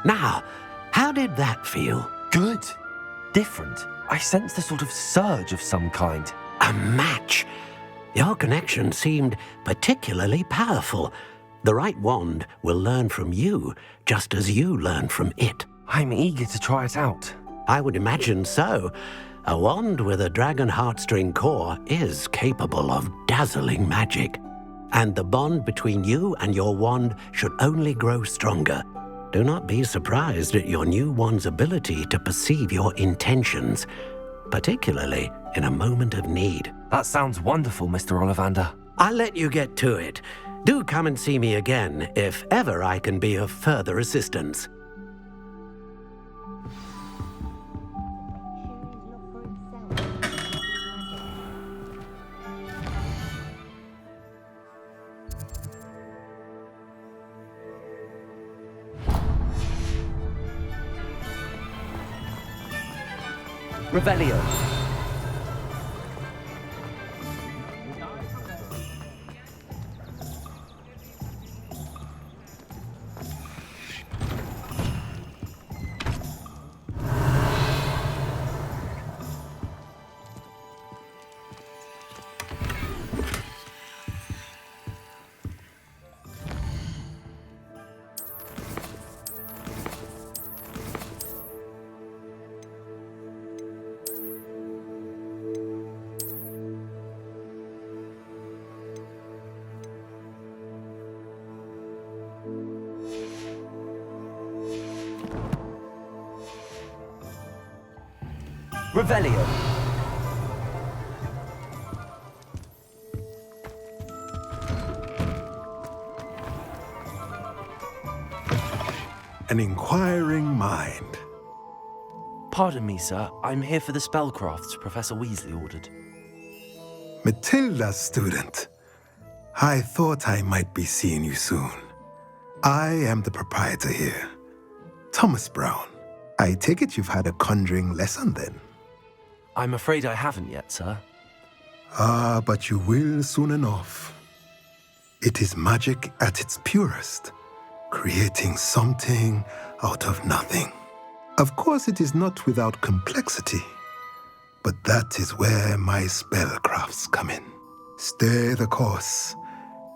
Speaker 4: Now, how did that feel?
Speaker 3: Good. Different. I sensed a sort of surge of some kind.
Speaker 4: A match. Your connection seemed particularly powerful. The right wand will learn from you, just as you learn from it.
Speaker 3: I'm eager to try it out.
Speaker 4: I would imagine so. A wand with a dragon heartstring core is capable of dazzling magic. And the bond between you and your wand should only grow stronger. Do not be surprised at your new wand's ability to perceive your intentions, particularly in a moment of need.
Speaker 3: That sounds wonderful, Mr. Ollivander.
Speaker 4: I'll let you get to it. Do come and see me again if ever I can be of further assistance.
Speaker 3: Revelio. Revelio.
Speaker 17: An inquiring mind.
Speaker 3: Pardon me, sir. I'm here for the spellcrafts Professor Weasley ordered.
Speaker 17: Matilda's student. I thought I might be seeing you soon. I am the proprietor here, Thomas Brown. I take it you've had a conjuring lesson then?
Speaker 3: I'm afraid I haven't yet, sir.
Speaker 17: Ah, but you will soon enough. It is magic at its purest, creating something out of nothing. Of course, it is not without complexity, but that is where my spellcrafts come in. Stay the course,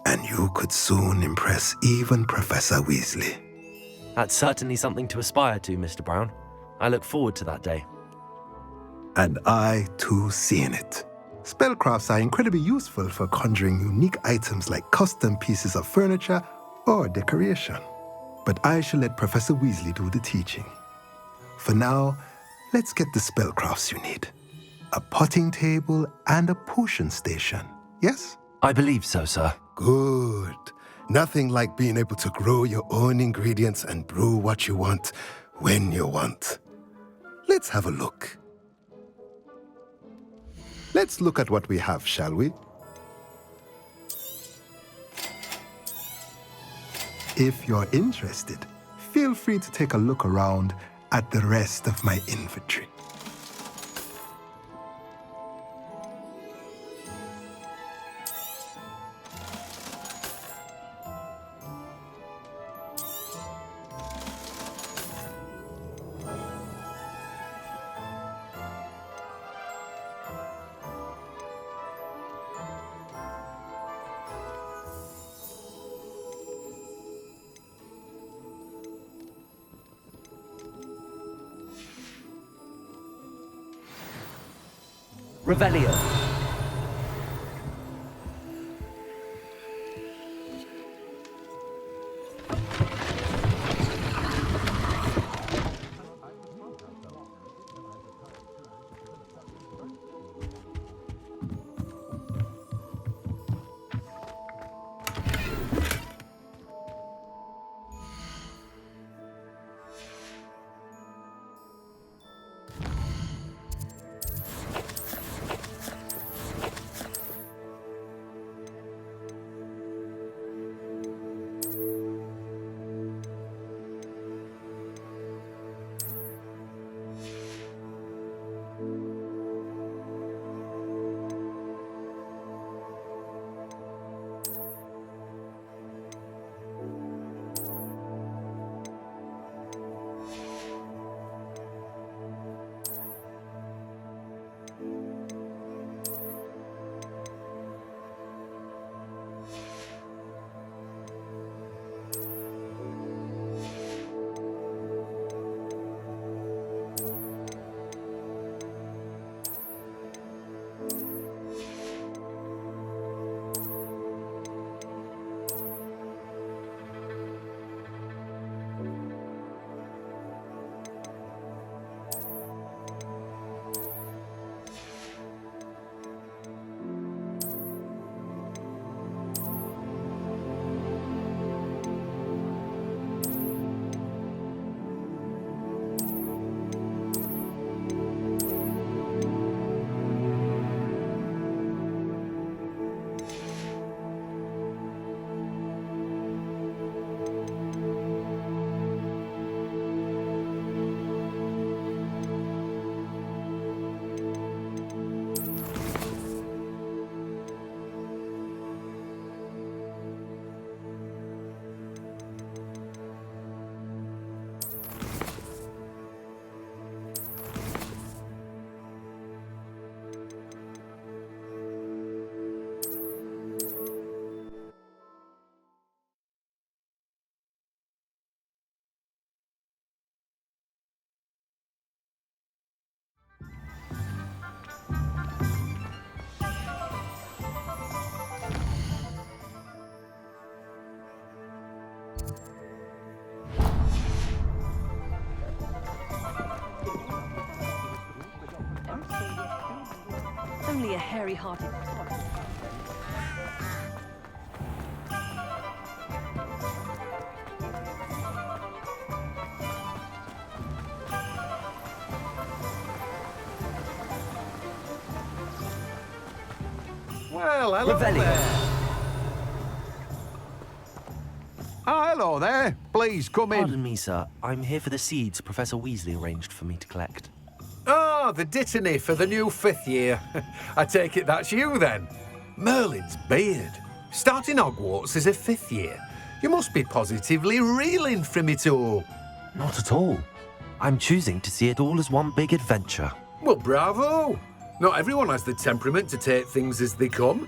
Speaker 17: and you could soon impress even Professor Weasley.
Speaker 3: That's certainly something to aspire to, Mr. Brown. I look forward to that day.
Speaker 17: And I, too, seeing it. Spellcrafts are incredibly useful for conjuring unique items like custom pieces of furniture or decoration. But I shall let Professor Weasley do the teaching. For now, let's get the spellcrafts you need. A potting table and a potion station, yes?
Speaker 3: I believe so, sir.
Speaker 17: Good. Nothing like being able to grow your own ingredients and brew what you want when you want. Let's have a look. Let's look at what we have, shall we? If you're interested, feel free to take a look around at the rest of my inventory.
Speaker 3: Revelio.
Speaker 15: Only a hairy-hearted cod.
Speaker 18: Well, hello there. Ah, hello there. Please come in.
Speaker 3: Pardon me, sir. I'm here for the seeds Professor Weasley arranged for me to collect.
Speaker 18: Ah, the Dittany for the new 5th year. I take it that's you, then. Merlin's beard. Starting Hogwarts as a 5th year. You must be positively reeling from it all.
Speaker 3: Not at all. I'm choosing to see it all as one big adventure.
Speaker 18: Well, bravo. Not everyone has the temperament to take things as they come.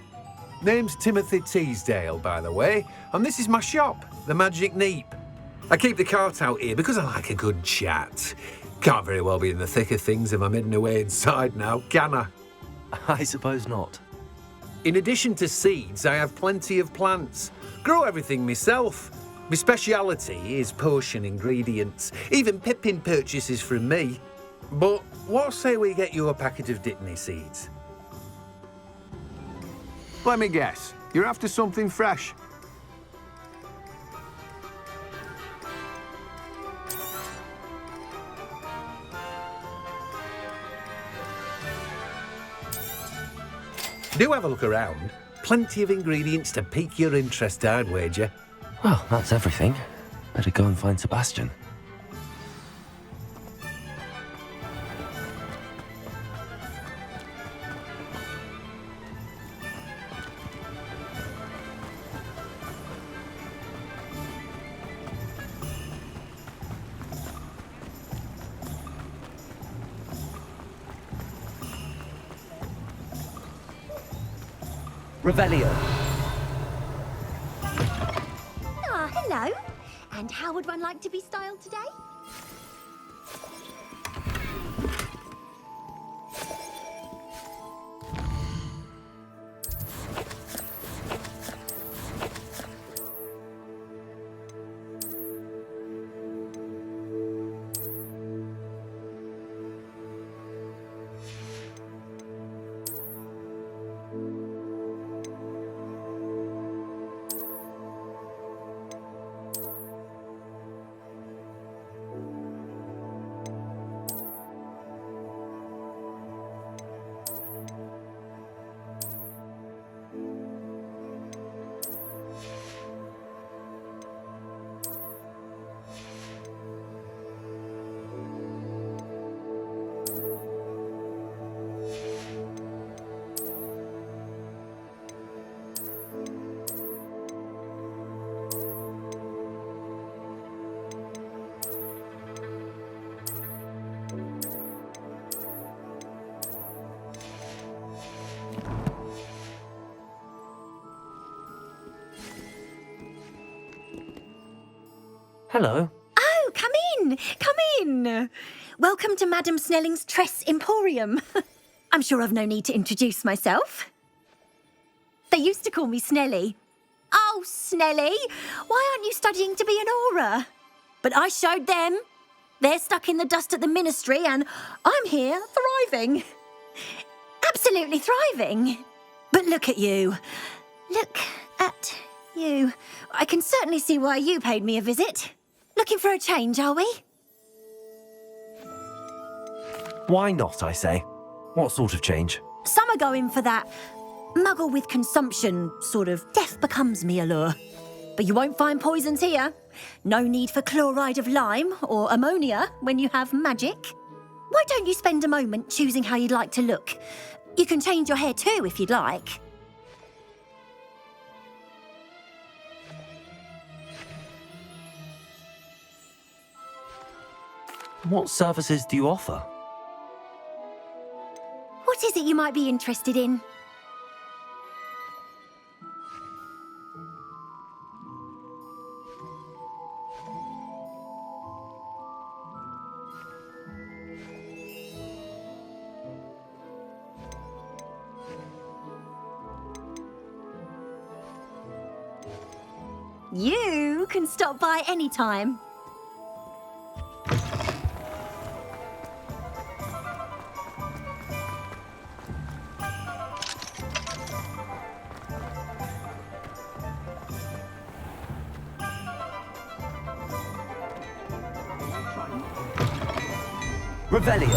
Speaker 18: Name's Timothy Teasdale, by the way, and this is my shop, the Magic Neep. I keep the cart out here because I like a good chat. Can't very well be in the thick of things if I'm hidden away inside now, can I?
Speaker 3: I suppose not.
Speaker 18: In addition to seeds, I have plenty of plants. Grow everything myself. My speciality is potion ingredients. Even Pippin purchases from me. But what say we get you a packet of Dittany seeds? Let me guess. You're after something fresh. Do have a look around. Plenty of ingredients to pique your interest, I'd wager.
Speaker 3: Well, that's everything. Better go and find Sebastian.
Speaker 19: Revelio.
Speaker 20: Ah, hello. And how would one like to be styled today?
Speaker 3: Hello.
Speaker 21: Oh, come in. Come in. Welcome to Madame Snelling's Tress Emporium. I'm sure I've no need to introduce myself. They used to call me Snelly. Oh, Snelly, why aren't you studying to be an aura? But I showed them. They're stuck in the dust at the ministry and I'm here thriving. Absolutely thriving. But look at you. Look at you. I can certainly see why you paid me a visit. Looking for a change, are we?
Speaker 3: Why not, I say? What sort of change?
Speaker 21: Some are going for that muggle with consumption, sort of death becomes me allure. But you won't find poisons here. No need for chloride of lime or ammonia when you have magic. Why don't you spend a moment choosing how you'd like to look? You can change your hair too if you'd like.
Speaker 3: What services do you offer?
Speaker 21: What is it you might be interested in? You can stop by any time.
Speaker 19: Revelio.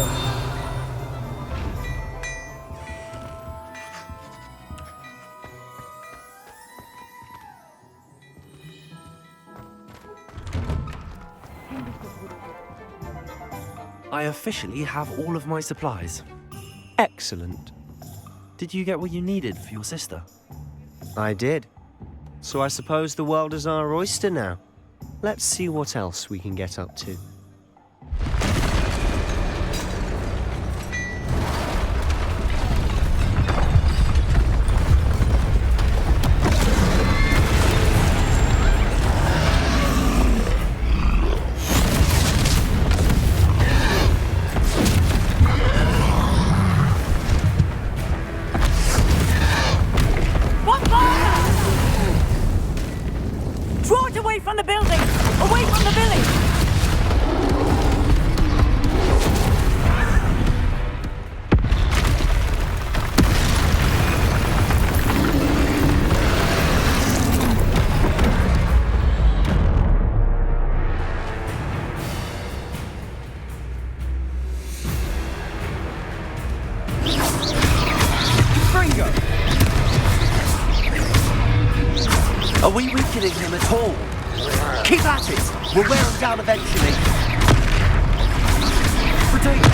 Speaker 3: I officially have all of my supplies.
Speaker 5: Excellent.
Speaker 3: Did you get what you needed for your sister?
Speaker 5: I did. So I suppose the world is our oyster now. Let's see what else we can get up to.
Speaker 9: Draw it away from the building! Away from the village!
Speaker 3: Bingo! Are we weakening him at all?
Speaker 5: Keep at it! We'll wear him down eventually.
Speaker 3: Potato!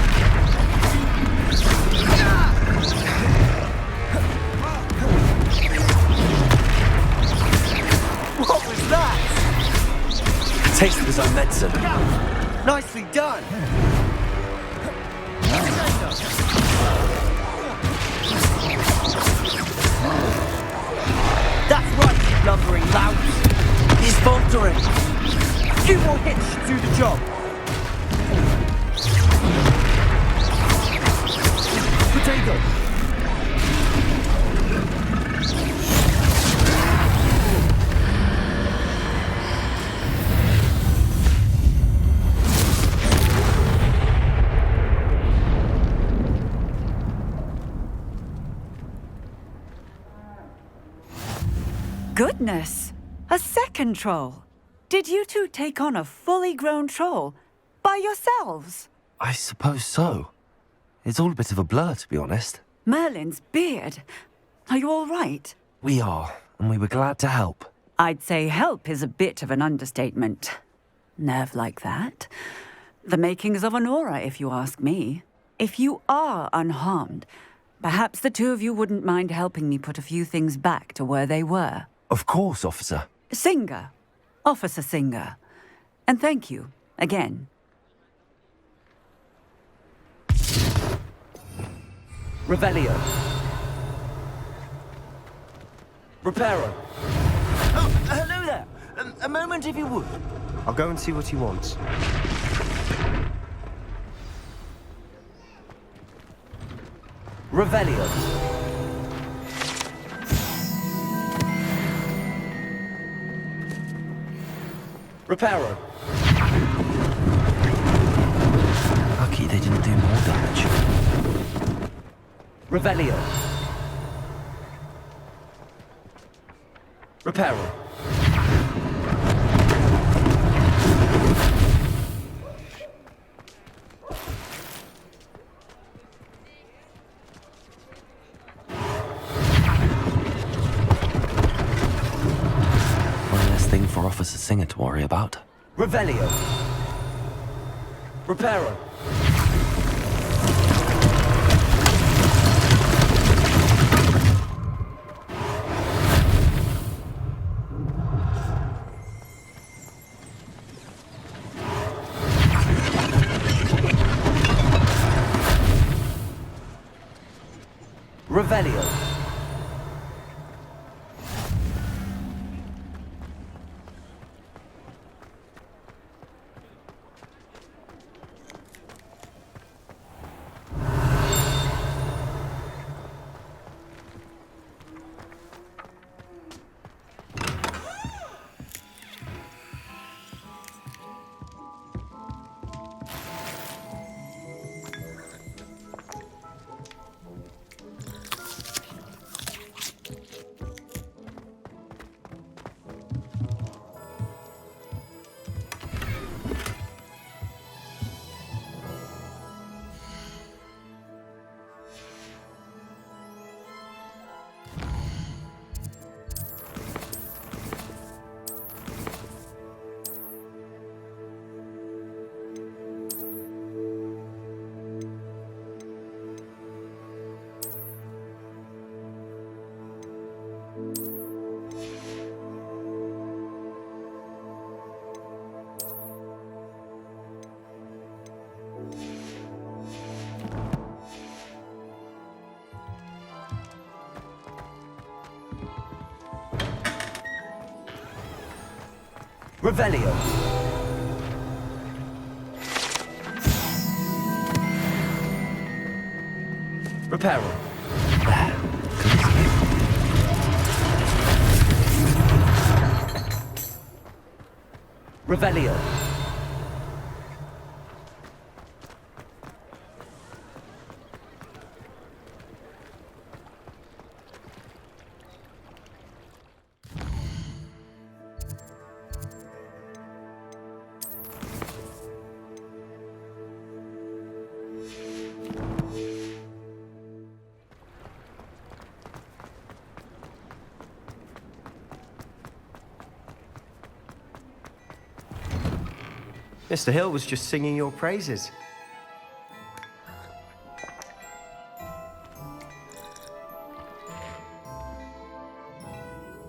Speaker 5: What was that?
Speaker 3: Tasted his own medicine.
Speaker 5: Nicely done. That's right, you lumbering louts.
Speaker 3: He's faltering.
Speaker 5: A few more hits should do the job.
Speaker 3: Potato!
Speaker 19: Goodness! A second troll! Did you two take on a fully grown troll? By yourselves?
Speaker 3: I suppose so. It's all a bit of a blur, to be honest.
Speaker 19: Merlin's beard. Are you all right?
Speaker 3: We are, and we were glad to help.
Speaker 19: I'd say help is a bit of an understatement. Nerve like that. The makings of an aura, if you ask me. If you are unharmed, perhaps the two of you wouldn't mind helping me put a few things back to where they were.
Speaker 3: Of course, officer.
Speaker 19: Singer. Officer Singer. And thank you, again.
Speaker 3: Revelio. Reparo.
Speaker 5: Oh, hello there. A moment, if you would. I'll go and see what he wants.
Speaker 3: Revelio. Reparo. Lucky they didn't do more damage. Revelio. Reparo. One less thing for Officer Singer to worry about. Revelio. Reparo. Revelio. Revelio. Reparo. Revelio.
Speaker 5: Mr. Hill was just singing your praises.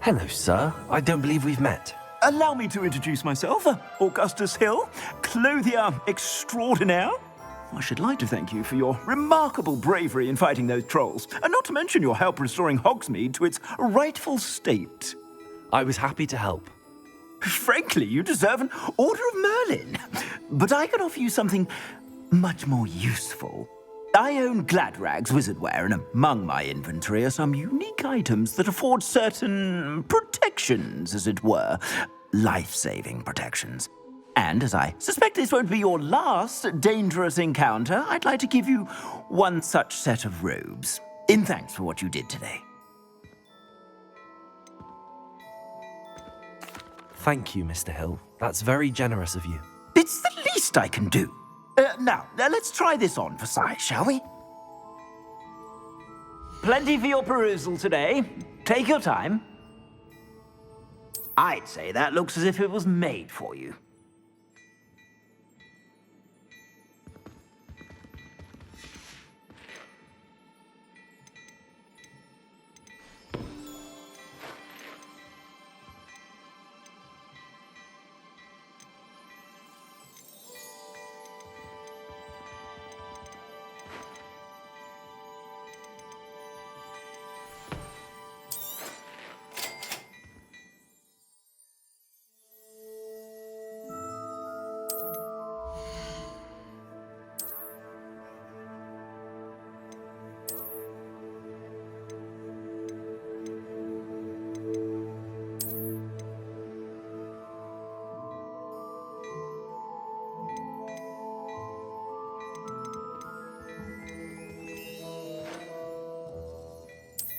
Speaker 3: Hello, sir. I don't believe we've met.
Speaker 14: Allow me to introduce myself, Augustus Hill, clothier extraordinaire. I should like to thank you for your remarkable bravery in fighting those trolls, and not to mention your help restoring Hogsmeade to its rightful state.
Speaker 3: I was happy to help.
Speaker 14: Frankly, you deserve an Order of Merlin. But I can offer you something much more useful. I own Gladrag's wizardware, and among my inventory are some unique items that afford certain protections, as it were. Life-saving protections. And as I suspect this won't be your last dangerous encounter, I'd like to give you one such set of robes, in thanks for what you did today.
Speaker 3: Thank you, Mr. Hill. That's very generous of you.
Speaker 14: It's the least I can do. Now, let's try this on for size, shall we? Plenty for your perusal today. Take your time. I'd say that looks as if it was made for you.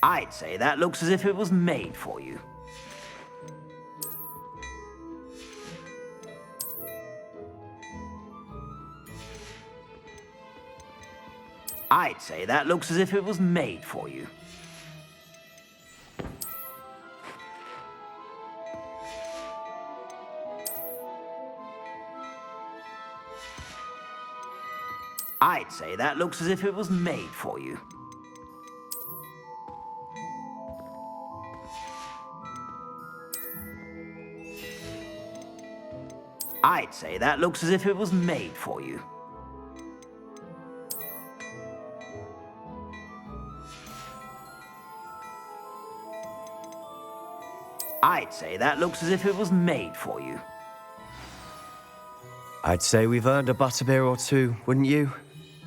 Speaker 14: I'd say that looks as if it was made for you. I'd say that looks as if it was made for you. I'd say that looks as if it was made for you. I'd say that looks as if it was made for you. I'd say that looks as if it was made for you.
Speaker 5: I'd say we've earned a butterbeer or two, wouldn't you?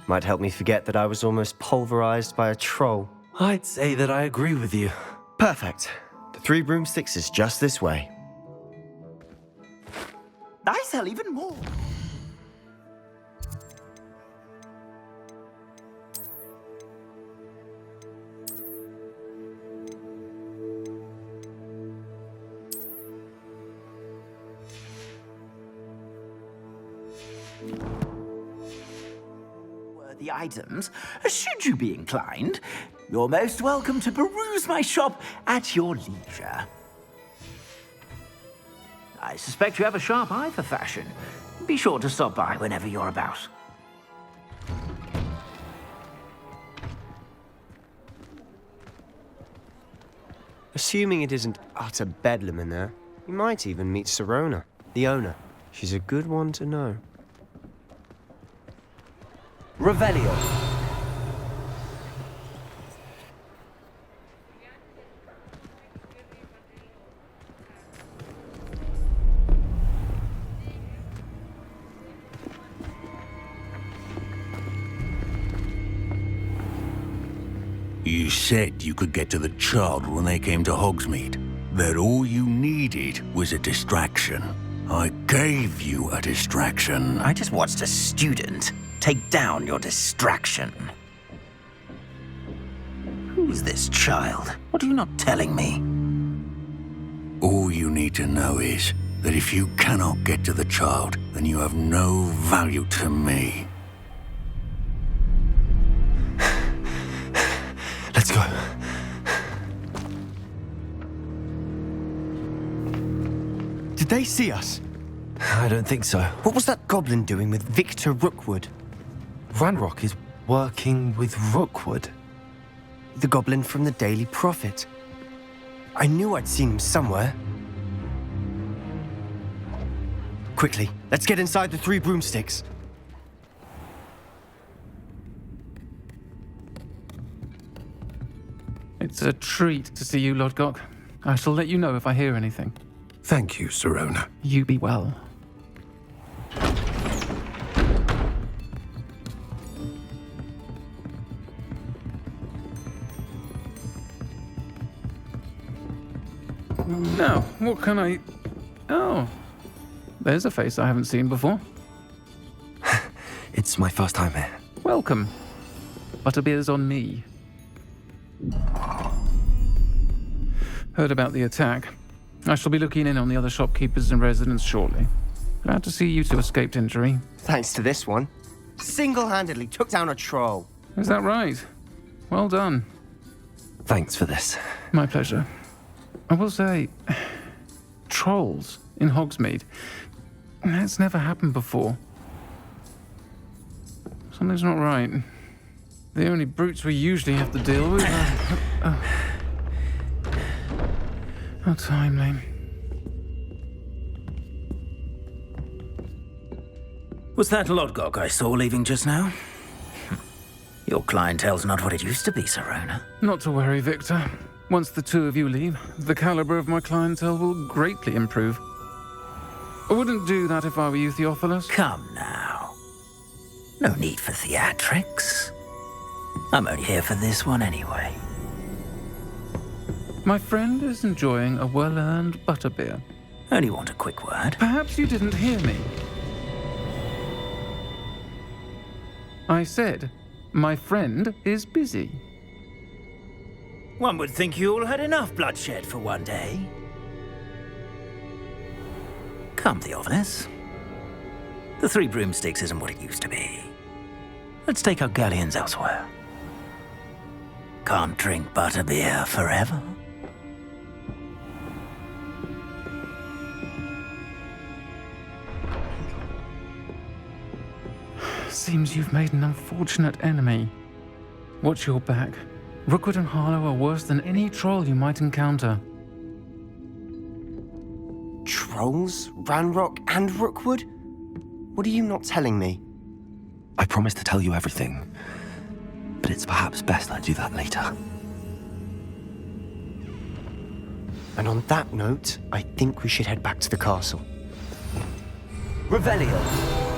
Speaker 5: Might help me forget that I was almost pulverized by a troll.
Speaker 3: I'd say that I agree with you.
Speaker 5: Perfect. The 3 broomsticks is just this way.
Speaker 14: I sell even more. Worthy items, should you be inclined, you're most welcome to peruse my shop at your leisure. I suspect you have a sharp eye for fashion. Be sure to stop by whenever you're about.
Speaker 5: Assuming it isn't utter bedlam in there, you might even meet Serona, the owner. She's a good one to know.
Speaker 3: Revelio.
Speaker 16: You said you could get to the child when they came to Hogsmeade. That all you needed was a distraction. I gave you a distraction.
Speaker 14: I just watched a student take down your distraction. Who's this child? What are you not telling me?
Speaker 16: All you need to know is that if you cannot get to the child, then you have no value to me.
Speaker 5: Let's go. Did they see us?
Speaker 3: I don't think so.
Speaker 5: What was that goblin doing with Victor Rookwood?
Speaker 3: Ranrock is working with Rookwood.
Speaker 5: The goblin from the Daily Prophet. I knew I'd seen him somewhere. Quickly, let's get inside the Three Broomsticks.
Speaker 2: It's a treat to see you, Lodgok. I shall let you know if I hear anything.
Speaker 4: Thank you, Sirona.
Speaker 2: You be well. Now, what can I... Oh, there's a face I haven't seen before.
Speaker 3: It's my first time here.
Speaker 2: Welcome. Butterbeer's on me. Heard about the attack. I shall be looking in on the other shopkeepers and residents shortly. Glad to see you two escaped injury.
Speaker 5: Thanks to this one. Single-handedly took down a troll.
Speaker 2: Is that right? Well done.
Speaker 3: Thanks for this.
Speaker 2: My pleasure. I will say, trolls in Hogsmeade. That's never happened before. Something's not right. The only brutes we usually have to deal with are... How timely.
Speaker 14: Was that Lodgok I saw leaving just now? Your clientele's not what it used to be, Sirona.
Speaker 2: Not to worry, Victor. Once the two of you leave, the caliber of my clientele will greatly improve. I wouldn't do that if I were you, Theophilus.
Speaker 14: Come now. No need for theatrics. I'm only here for this one anyway.
Speaker 2: My friend is enjoying a well-earned butterbeer.
Speaker 14: Only want a quick word.
Speaker 2: Perhaps you didn't hear me. I said, my friend is busy.
Speaker 14: One would think you all had enough bloodshed for one day. Come, Theophilus. The Three Broomsticks isn't what it used to be. Let's take our galleons elsewhere. Can't drink butterbeer forever.
Speaker 2: Seems you've made an unfortunate enemy. Watch your back. Rookwood and Harlow are worse than any troll you might encounter.
Speaker 5: Trolls? Ranrock and Rookwood? What are you not telling me?
Speaker 3: I promise to tell you everything, but it's perhaps best I do that later.
Speaker 5: And on that note, I think we should head back to the castle.
Speaker 3: Revelio!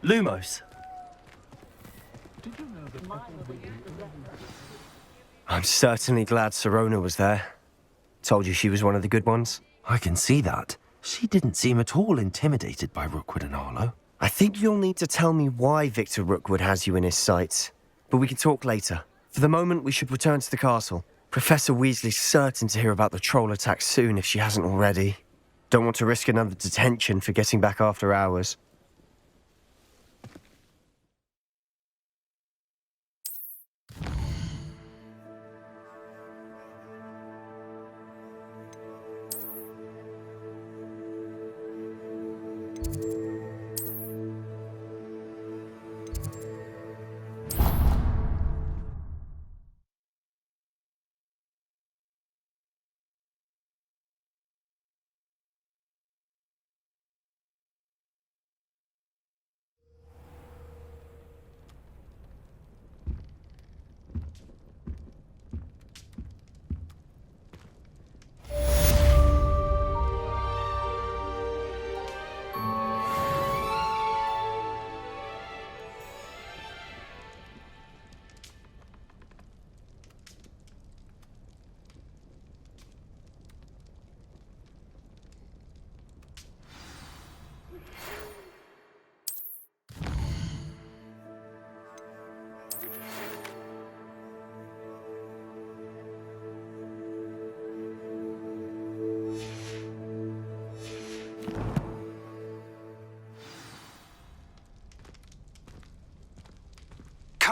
Speaker 5: Lumos. I'm certainly glad Sirona was there. Told you she was one of the good ones.
Speaker 3: I can see that. She didn't seem at all intimidated by Rookwood and Harlow.
Speaker 5: I think you'll need to tell me why Victor Rookwood has you in his sights. But we can talk later. For the moment, we should return to the castle. Professor Weasley's certain to hear about the troll attack soon if she hasn't already. Don't want to risk another detention for getting back after hours.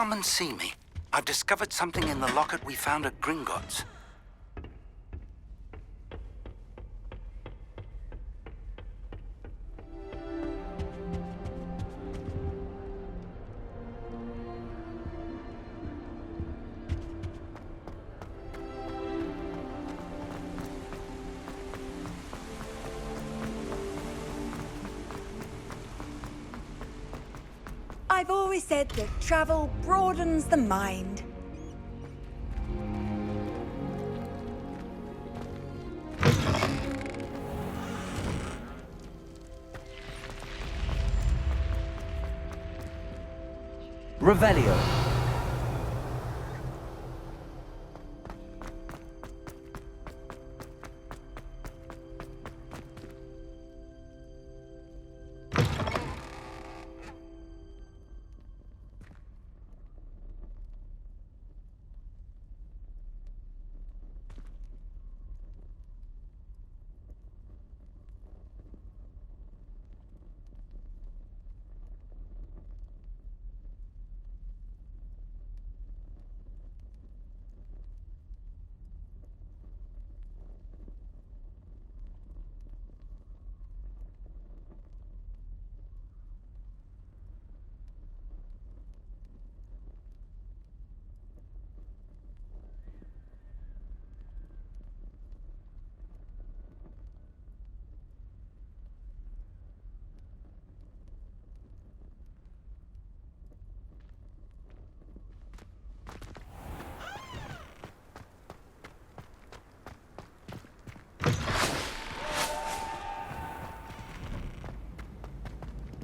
Speaker 6: come and see me. I've discovered something in the locket we found at Gringotts.
Speaker 22: I've always said that travel broadens the mind.
Speaker 3: Revelio.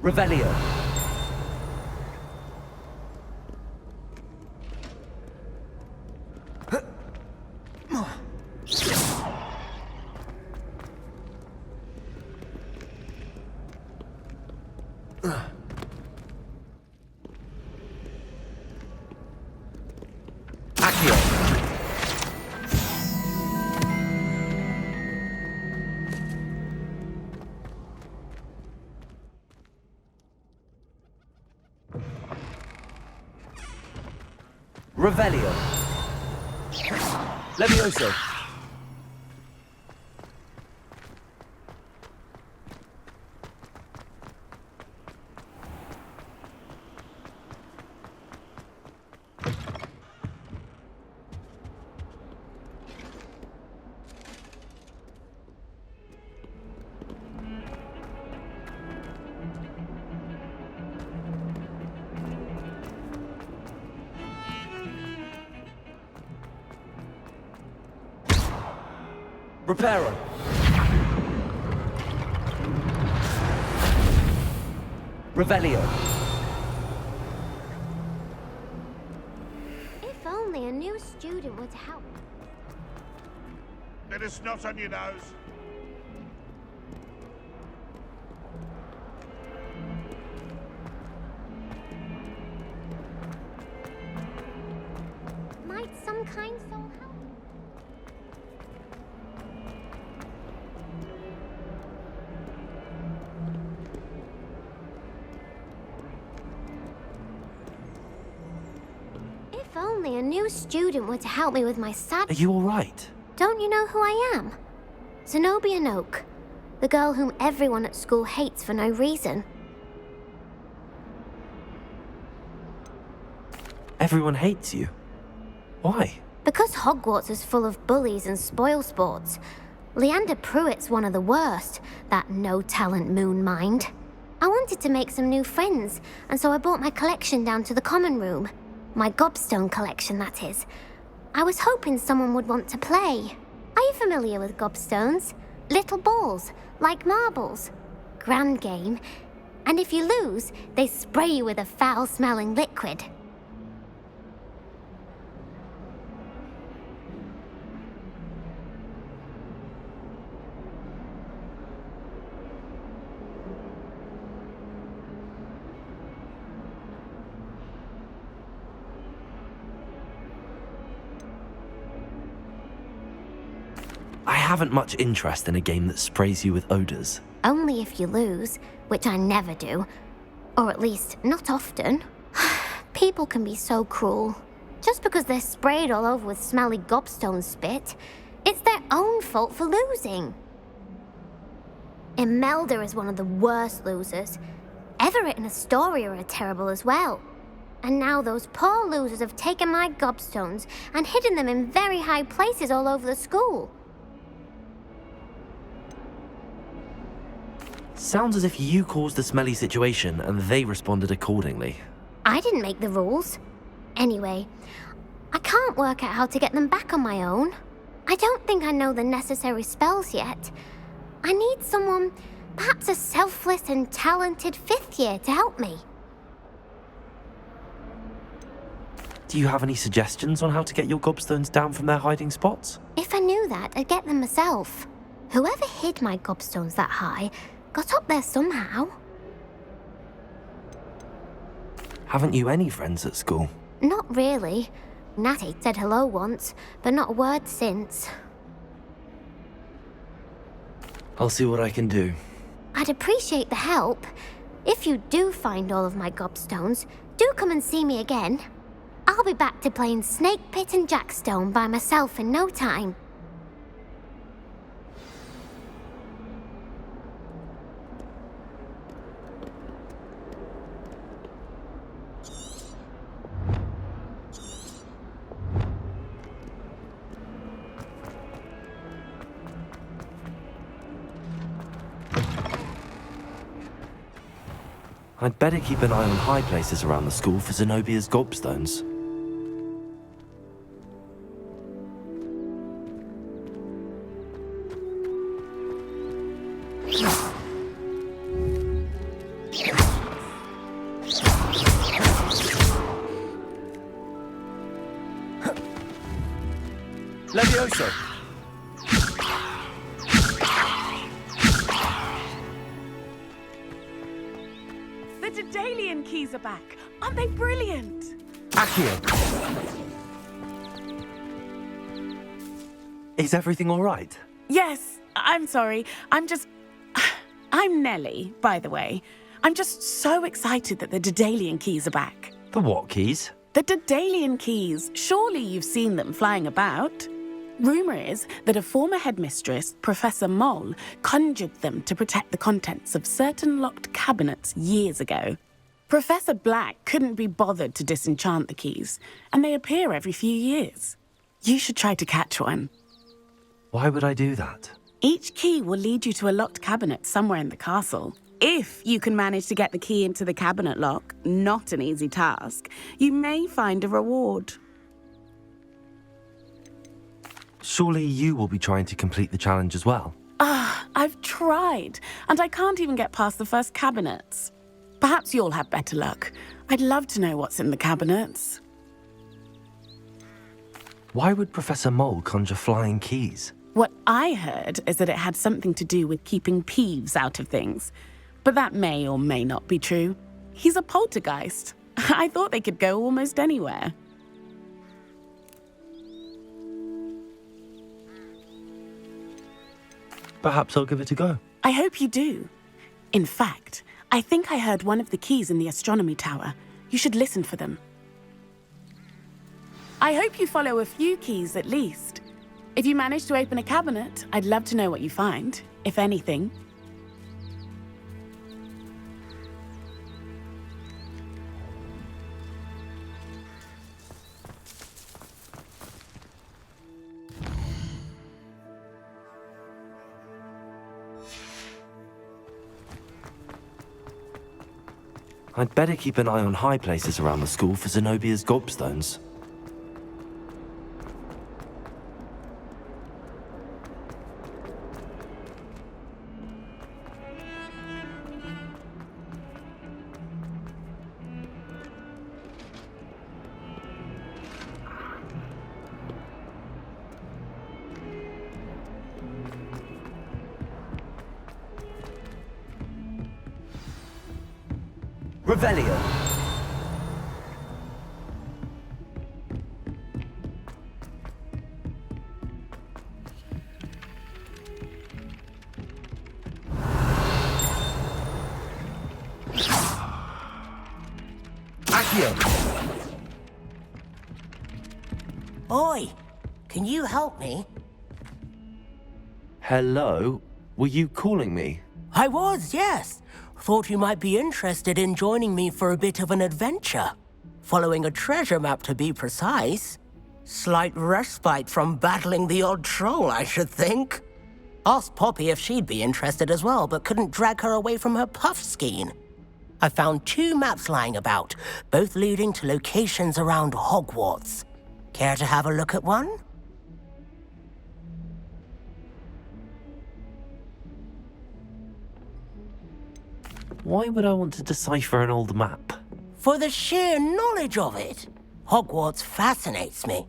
Speaker 3: Revelio. Revelio. Levioso. Reparo. Revelio.
Speaker 20: If only a new student were to help.
Speaker 23: Bit of snot on your nose.
Speaker 20: Might some kind soul help? If only a new student were to help me with my sad...
Speaker 3: Are you all right?
Speaker 20: Don't you know who I am? Zenobia Noak, the girl whom everyone at school hates for no reason.
Speaker 3: Everyone hates you. Why?
Speaker 20: Because Hogwarts is full of bullies and spoilsports. Leander Pruitt's one of the worst, that no-talent moon mind. I wanted to make some new friends, and so I brought my collection down to the common room. My gobstone collection, that is. I was hoping someone would want to play. Are you familiar with gobstones? Little balls, like marbles. Grand game. And if you lose, they spray you with a foul-smelling liquid.
Speaker 3: I haven't much interest in a game that sprays you with odors.
Speaker 20: Only if you lose, which I never do. Or at least, not often. People can be so cruel. Just because they're sprayed all over with smelly gobstone spit, it's their own fault for losing. Imelda is one of the worst losers. Everett and Astoria are terrible as well. And now those poor losers have taken my gobstones and hidden them in very high places all over the school.
Speaker 3: Sounds as if you caused the smelly situation and they responded accordingly.
Speaker 20: I didn't make the rules. Anyway, I can't work out how to get them back on my own. I don't think I know the necessary spells yet. I need someone, perhaps a selfless and talented 5th year to help me.
Speaker 3: Do you have any suggestions on how to get your gobstones down from their hiding spots?
Speaker 20: If I knew that, I'd get them myself. Whoever hid my gobstones that high got up there somehow.
Speaker 3: Haven't you any friends at school?
Speaker 20: Not really. Natty said hello once, but not a word since.
Speaker 3: I'll see what I can do.
Speaker 20: I'd appreciate the help. If you do find all of my gobstones, do come and see me again. I'll be back to playing Snake Pit and Jackstone by myself in no time.
Speaker 3: I'd better keep an eye on high places around the school for Zenobia's gobstones.
Speaker 13: Levioso!
Speaker 1: The Daedalian keys are back. Aren't they brilliant?
Speaker 3: Accio! Is everything all right?
Speaker 1: Yes, I'm sorry. I'm Nellie, by the way. I'm just so excited that the Daedalian keys are back.
Speaker 3: The what keys?
Speaker 1: The Daedalian keys. Surely you've seen them flying about. Rumour is that a former headmistress, Professor Moll, conjured them to protect the contents of certain locked cabinets years ago. Professor Black couldn't be bothered to disenchant the keys, and they appear every few years. You should try to catch one.
Speaker 3: Why would I do that?
Speaker 1: Each key will lead you to a locked cabinet somewhere in the castle. If you can manage to get the key into the cabinet lock, not an easy task, you may find a reward.
Speaker 3: Surely you will be trying to complete the challenge as well?
Speaker 1: I've tried, and I can't even get past the first cabinets. Perhaps you'll have better luck. I'd love to know what's in the cabinets.
Speaker 3: Why would Professor Moll conjure flying keys?
Speaker 1: What I heard is that it had something to do with keeping Peeves out of things. But that may or may not be true. He's a poltergeist. I thought they could go almost anywhere.
Speaker 3: Perhaps I'll give it a go.
Speaker 1: I hope you do. In fact, I think I heard one of the keys in the astronomy tower. You should listen for them. I hope you follow a few keys at least. If you manage to open a cabinet, I'd love to know what you find, if anything.
Speaker 3: I'd better keep an eye on high places around the school for Zenobia's gobstones.
Speaker 14: Revelio.
Speaker 18: Accio!
Speaker 8: Oi, can you help me?
Speaker 3: Hello? Were you calling me?
Speaker 8: I was, yes. Thought you might be interested in joining me for a bit of an adventure. Following a treasure map, to be precise. Slight respite from battling the odd troll, I should think. Asked Poppy if she'd be interested as well, but couldn't drag her away from her puff skein. I found 2 maps lying about, both leading to locations around Hogwarts. Care to have a look at one?
Speaker 3: Why would I want to decipher an old map?
Speaker 8: For the sheer knowledge of it. Hogwarts fascinates me.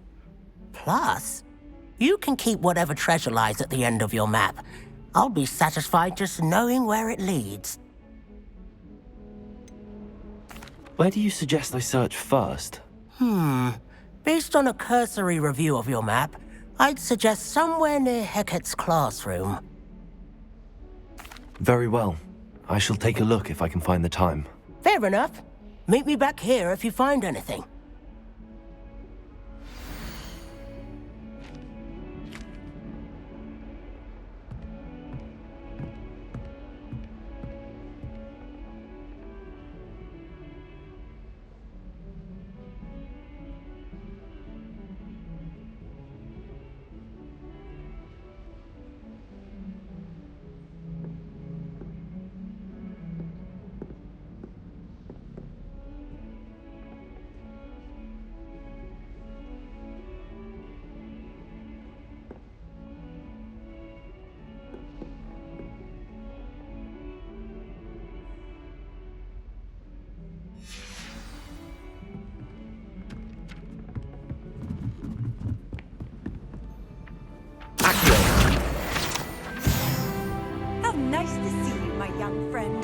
Speaker 8: Plus, you can keep whatever treasure lies at the end of your map. I'll be satisfied just knowing where it leads.
Speaker 3: Where do you suggest I search first?
Speaker 8: Based on a cursory review of your map, I'd suggest somewhere near Hecat's classroom.
Speaker 3: Very well. I shall take a look if I can find the time.
Speaker 8: Fair enough. Meet me back here if you find anything.
Speaker 22: How nice to see you, my young friend.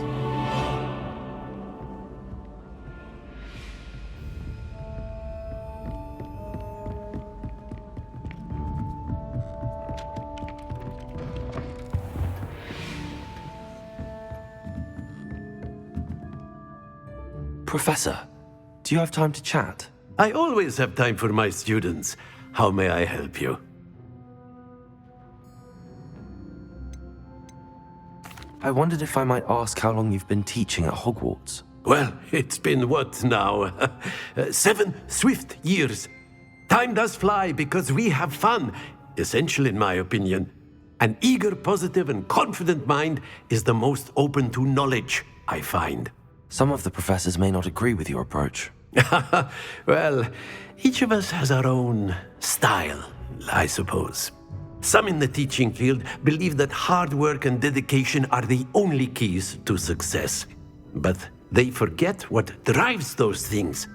Speaker 3: Professor, do you have time to chat?
Speaker 4: I always have time for my students. How may I help you?
Speaker 3: I wondered if I might ask how long you've been teaching at Hogwarts.
Speaker 4: Well, it's been what now? 7 swift years. Time does fly because we have fun. Essential in my opinion. An eager, positive, and confident mind is the most open to knowledge, I find.
Speaker 3: Some of the professors may not agree with your approach.
Speaker 4: Well, each of us has our own style, I suppose. Some in the teaching field believe that hard work and dedication are the only keys to success. But they forget what drives those things.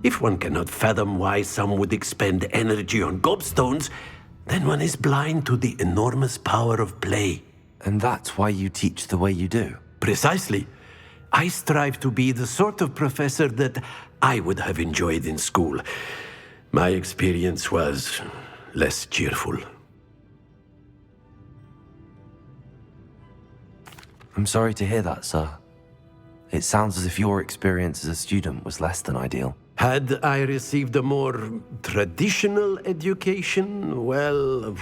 Speaker 4: If one cannot fathom why some would expend energy on gobstones, then one is blind to the enormous power of play.
Speaker 3: And that's why you teach the way you do?
Speaker 4: Precisely. I strive to be the sort of professor that I would have enjoyed in school. My experience was less cheerful.
Speaker 3: I'm sorry to hear that, sir. It sounds as if your experience as a student was less than ideal.
Speaker 4: Had I received a more traditional education, well,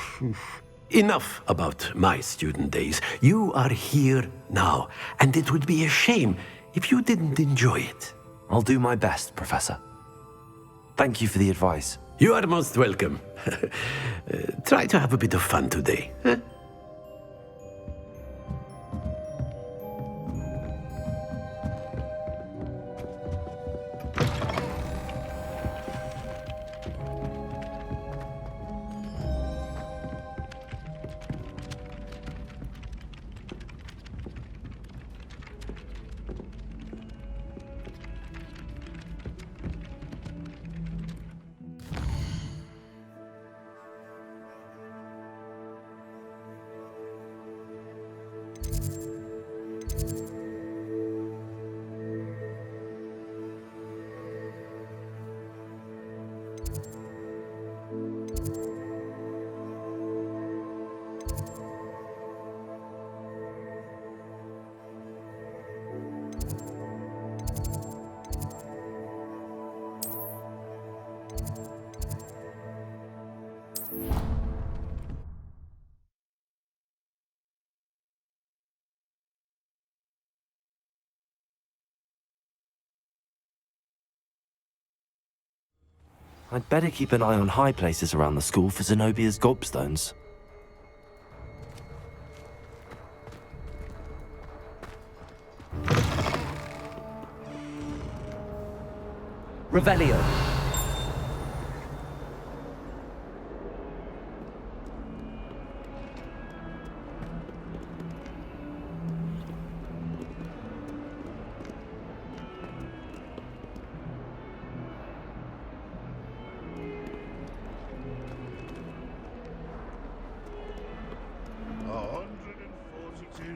Speaker 4: enough about my student days. You are here now, and it would be a shame if you didn't enjoy it.
Speaker 3: I'll do my best, Professor. Thank you for the advice.
Speaker 4: You are most welcome. Try to have a bit of fun today. Huh?
Speaker 3: I'd better keep an eye on high places around the school for Zenobia's gobstones. Revelio.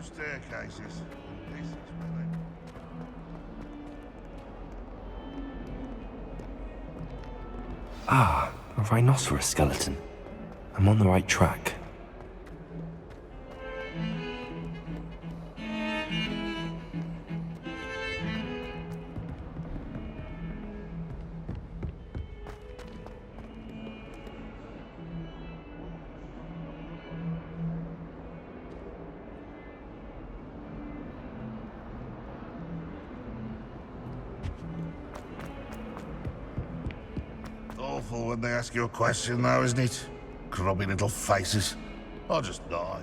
Speaker 11: Staircases. This is where they...
Speaker 3: Ah, a rhinoceros skeleton. I'm on the right track.
Speaker 11: Awful when they ask you a question, though, isn't it? Grubby little faces. I'll just die.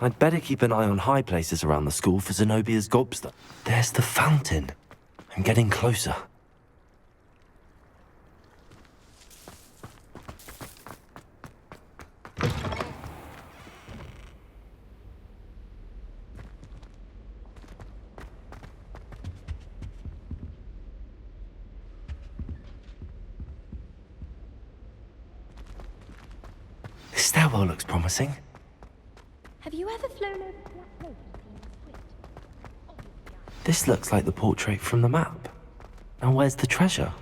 Speaker 3: I'd better keep an eye on high places around the school for Zenobia's gobstone. There's the fountain. I'm getting closer. This stairwell looks promising.
Speaker 21: Have you ever flown over Black Lake?
Speaker 3: This looks like the portrait from the map. Now where's the treasure?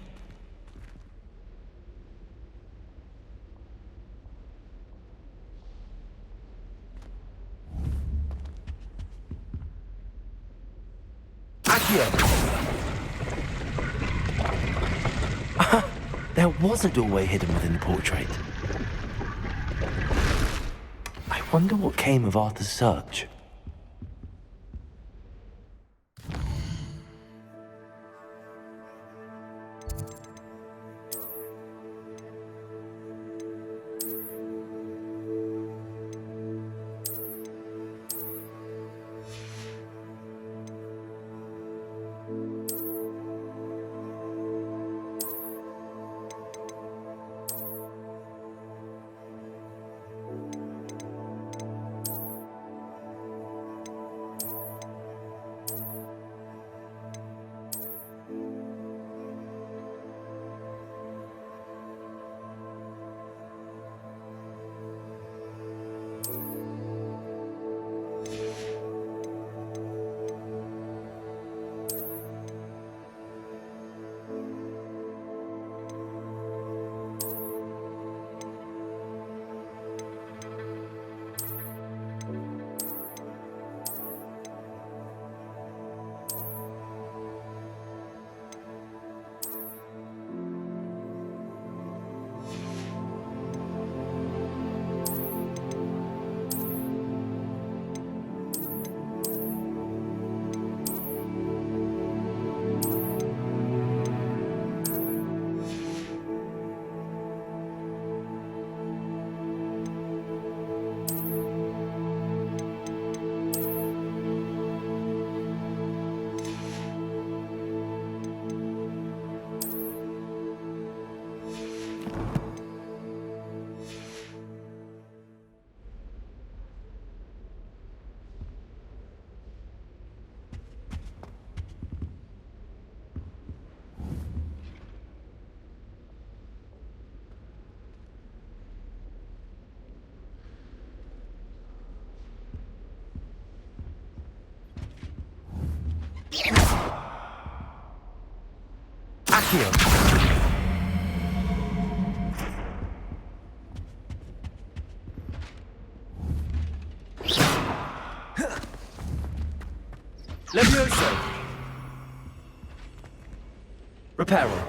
Speaker 3: There was a doorway hidden within the portrait. I wonder what came of Arthur's search. Accio. Levioso. Reparo.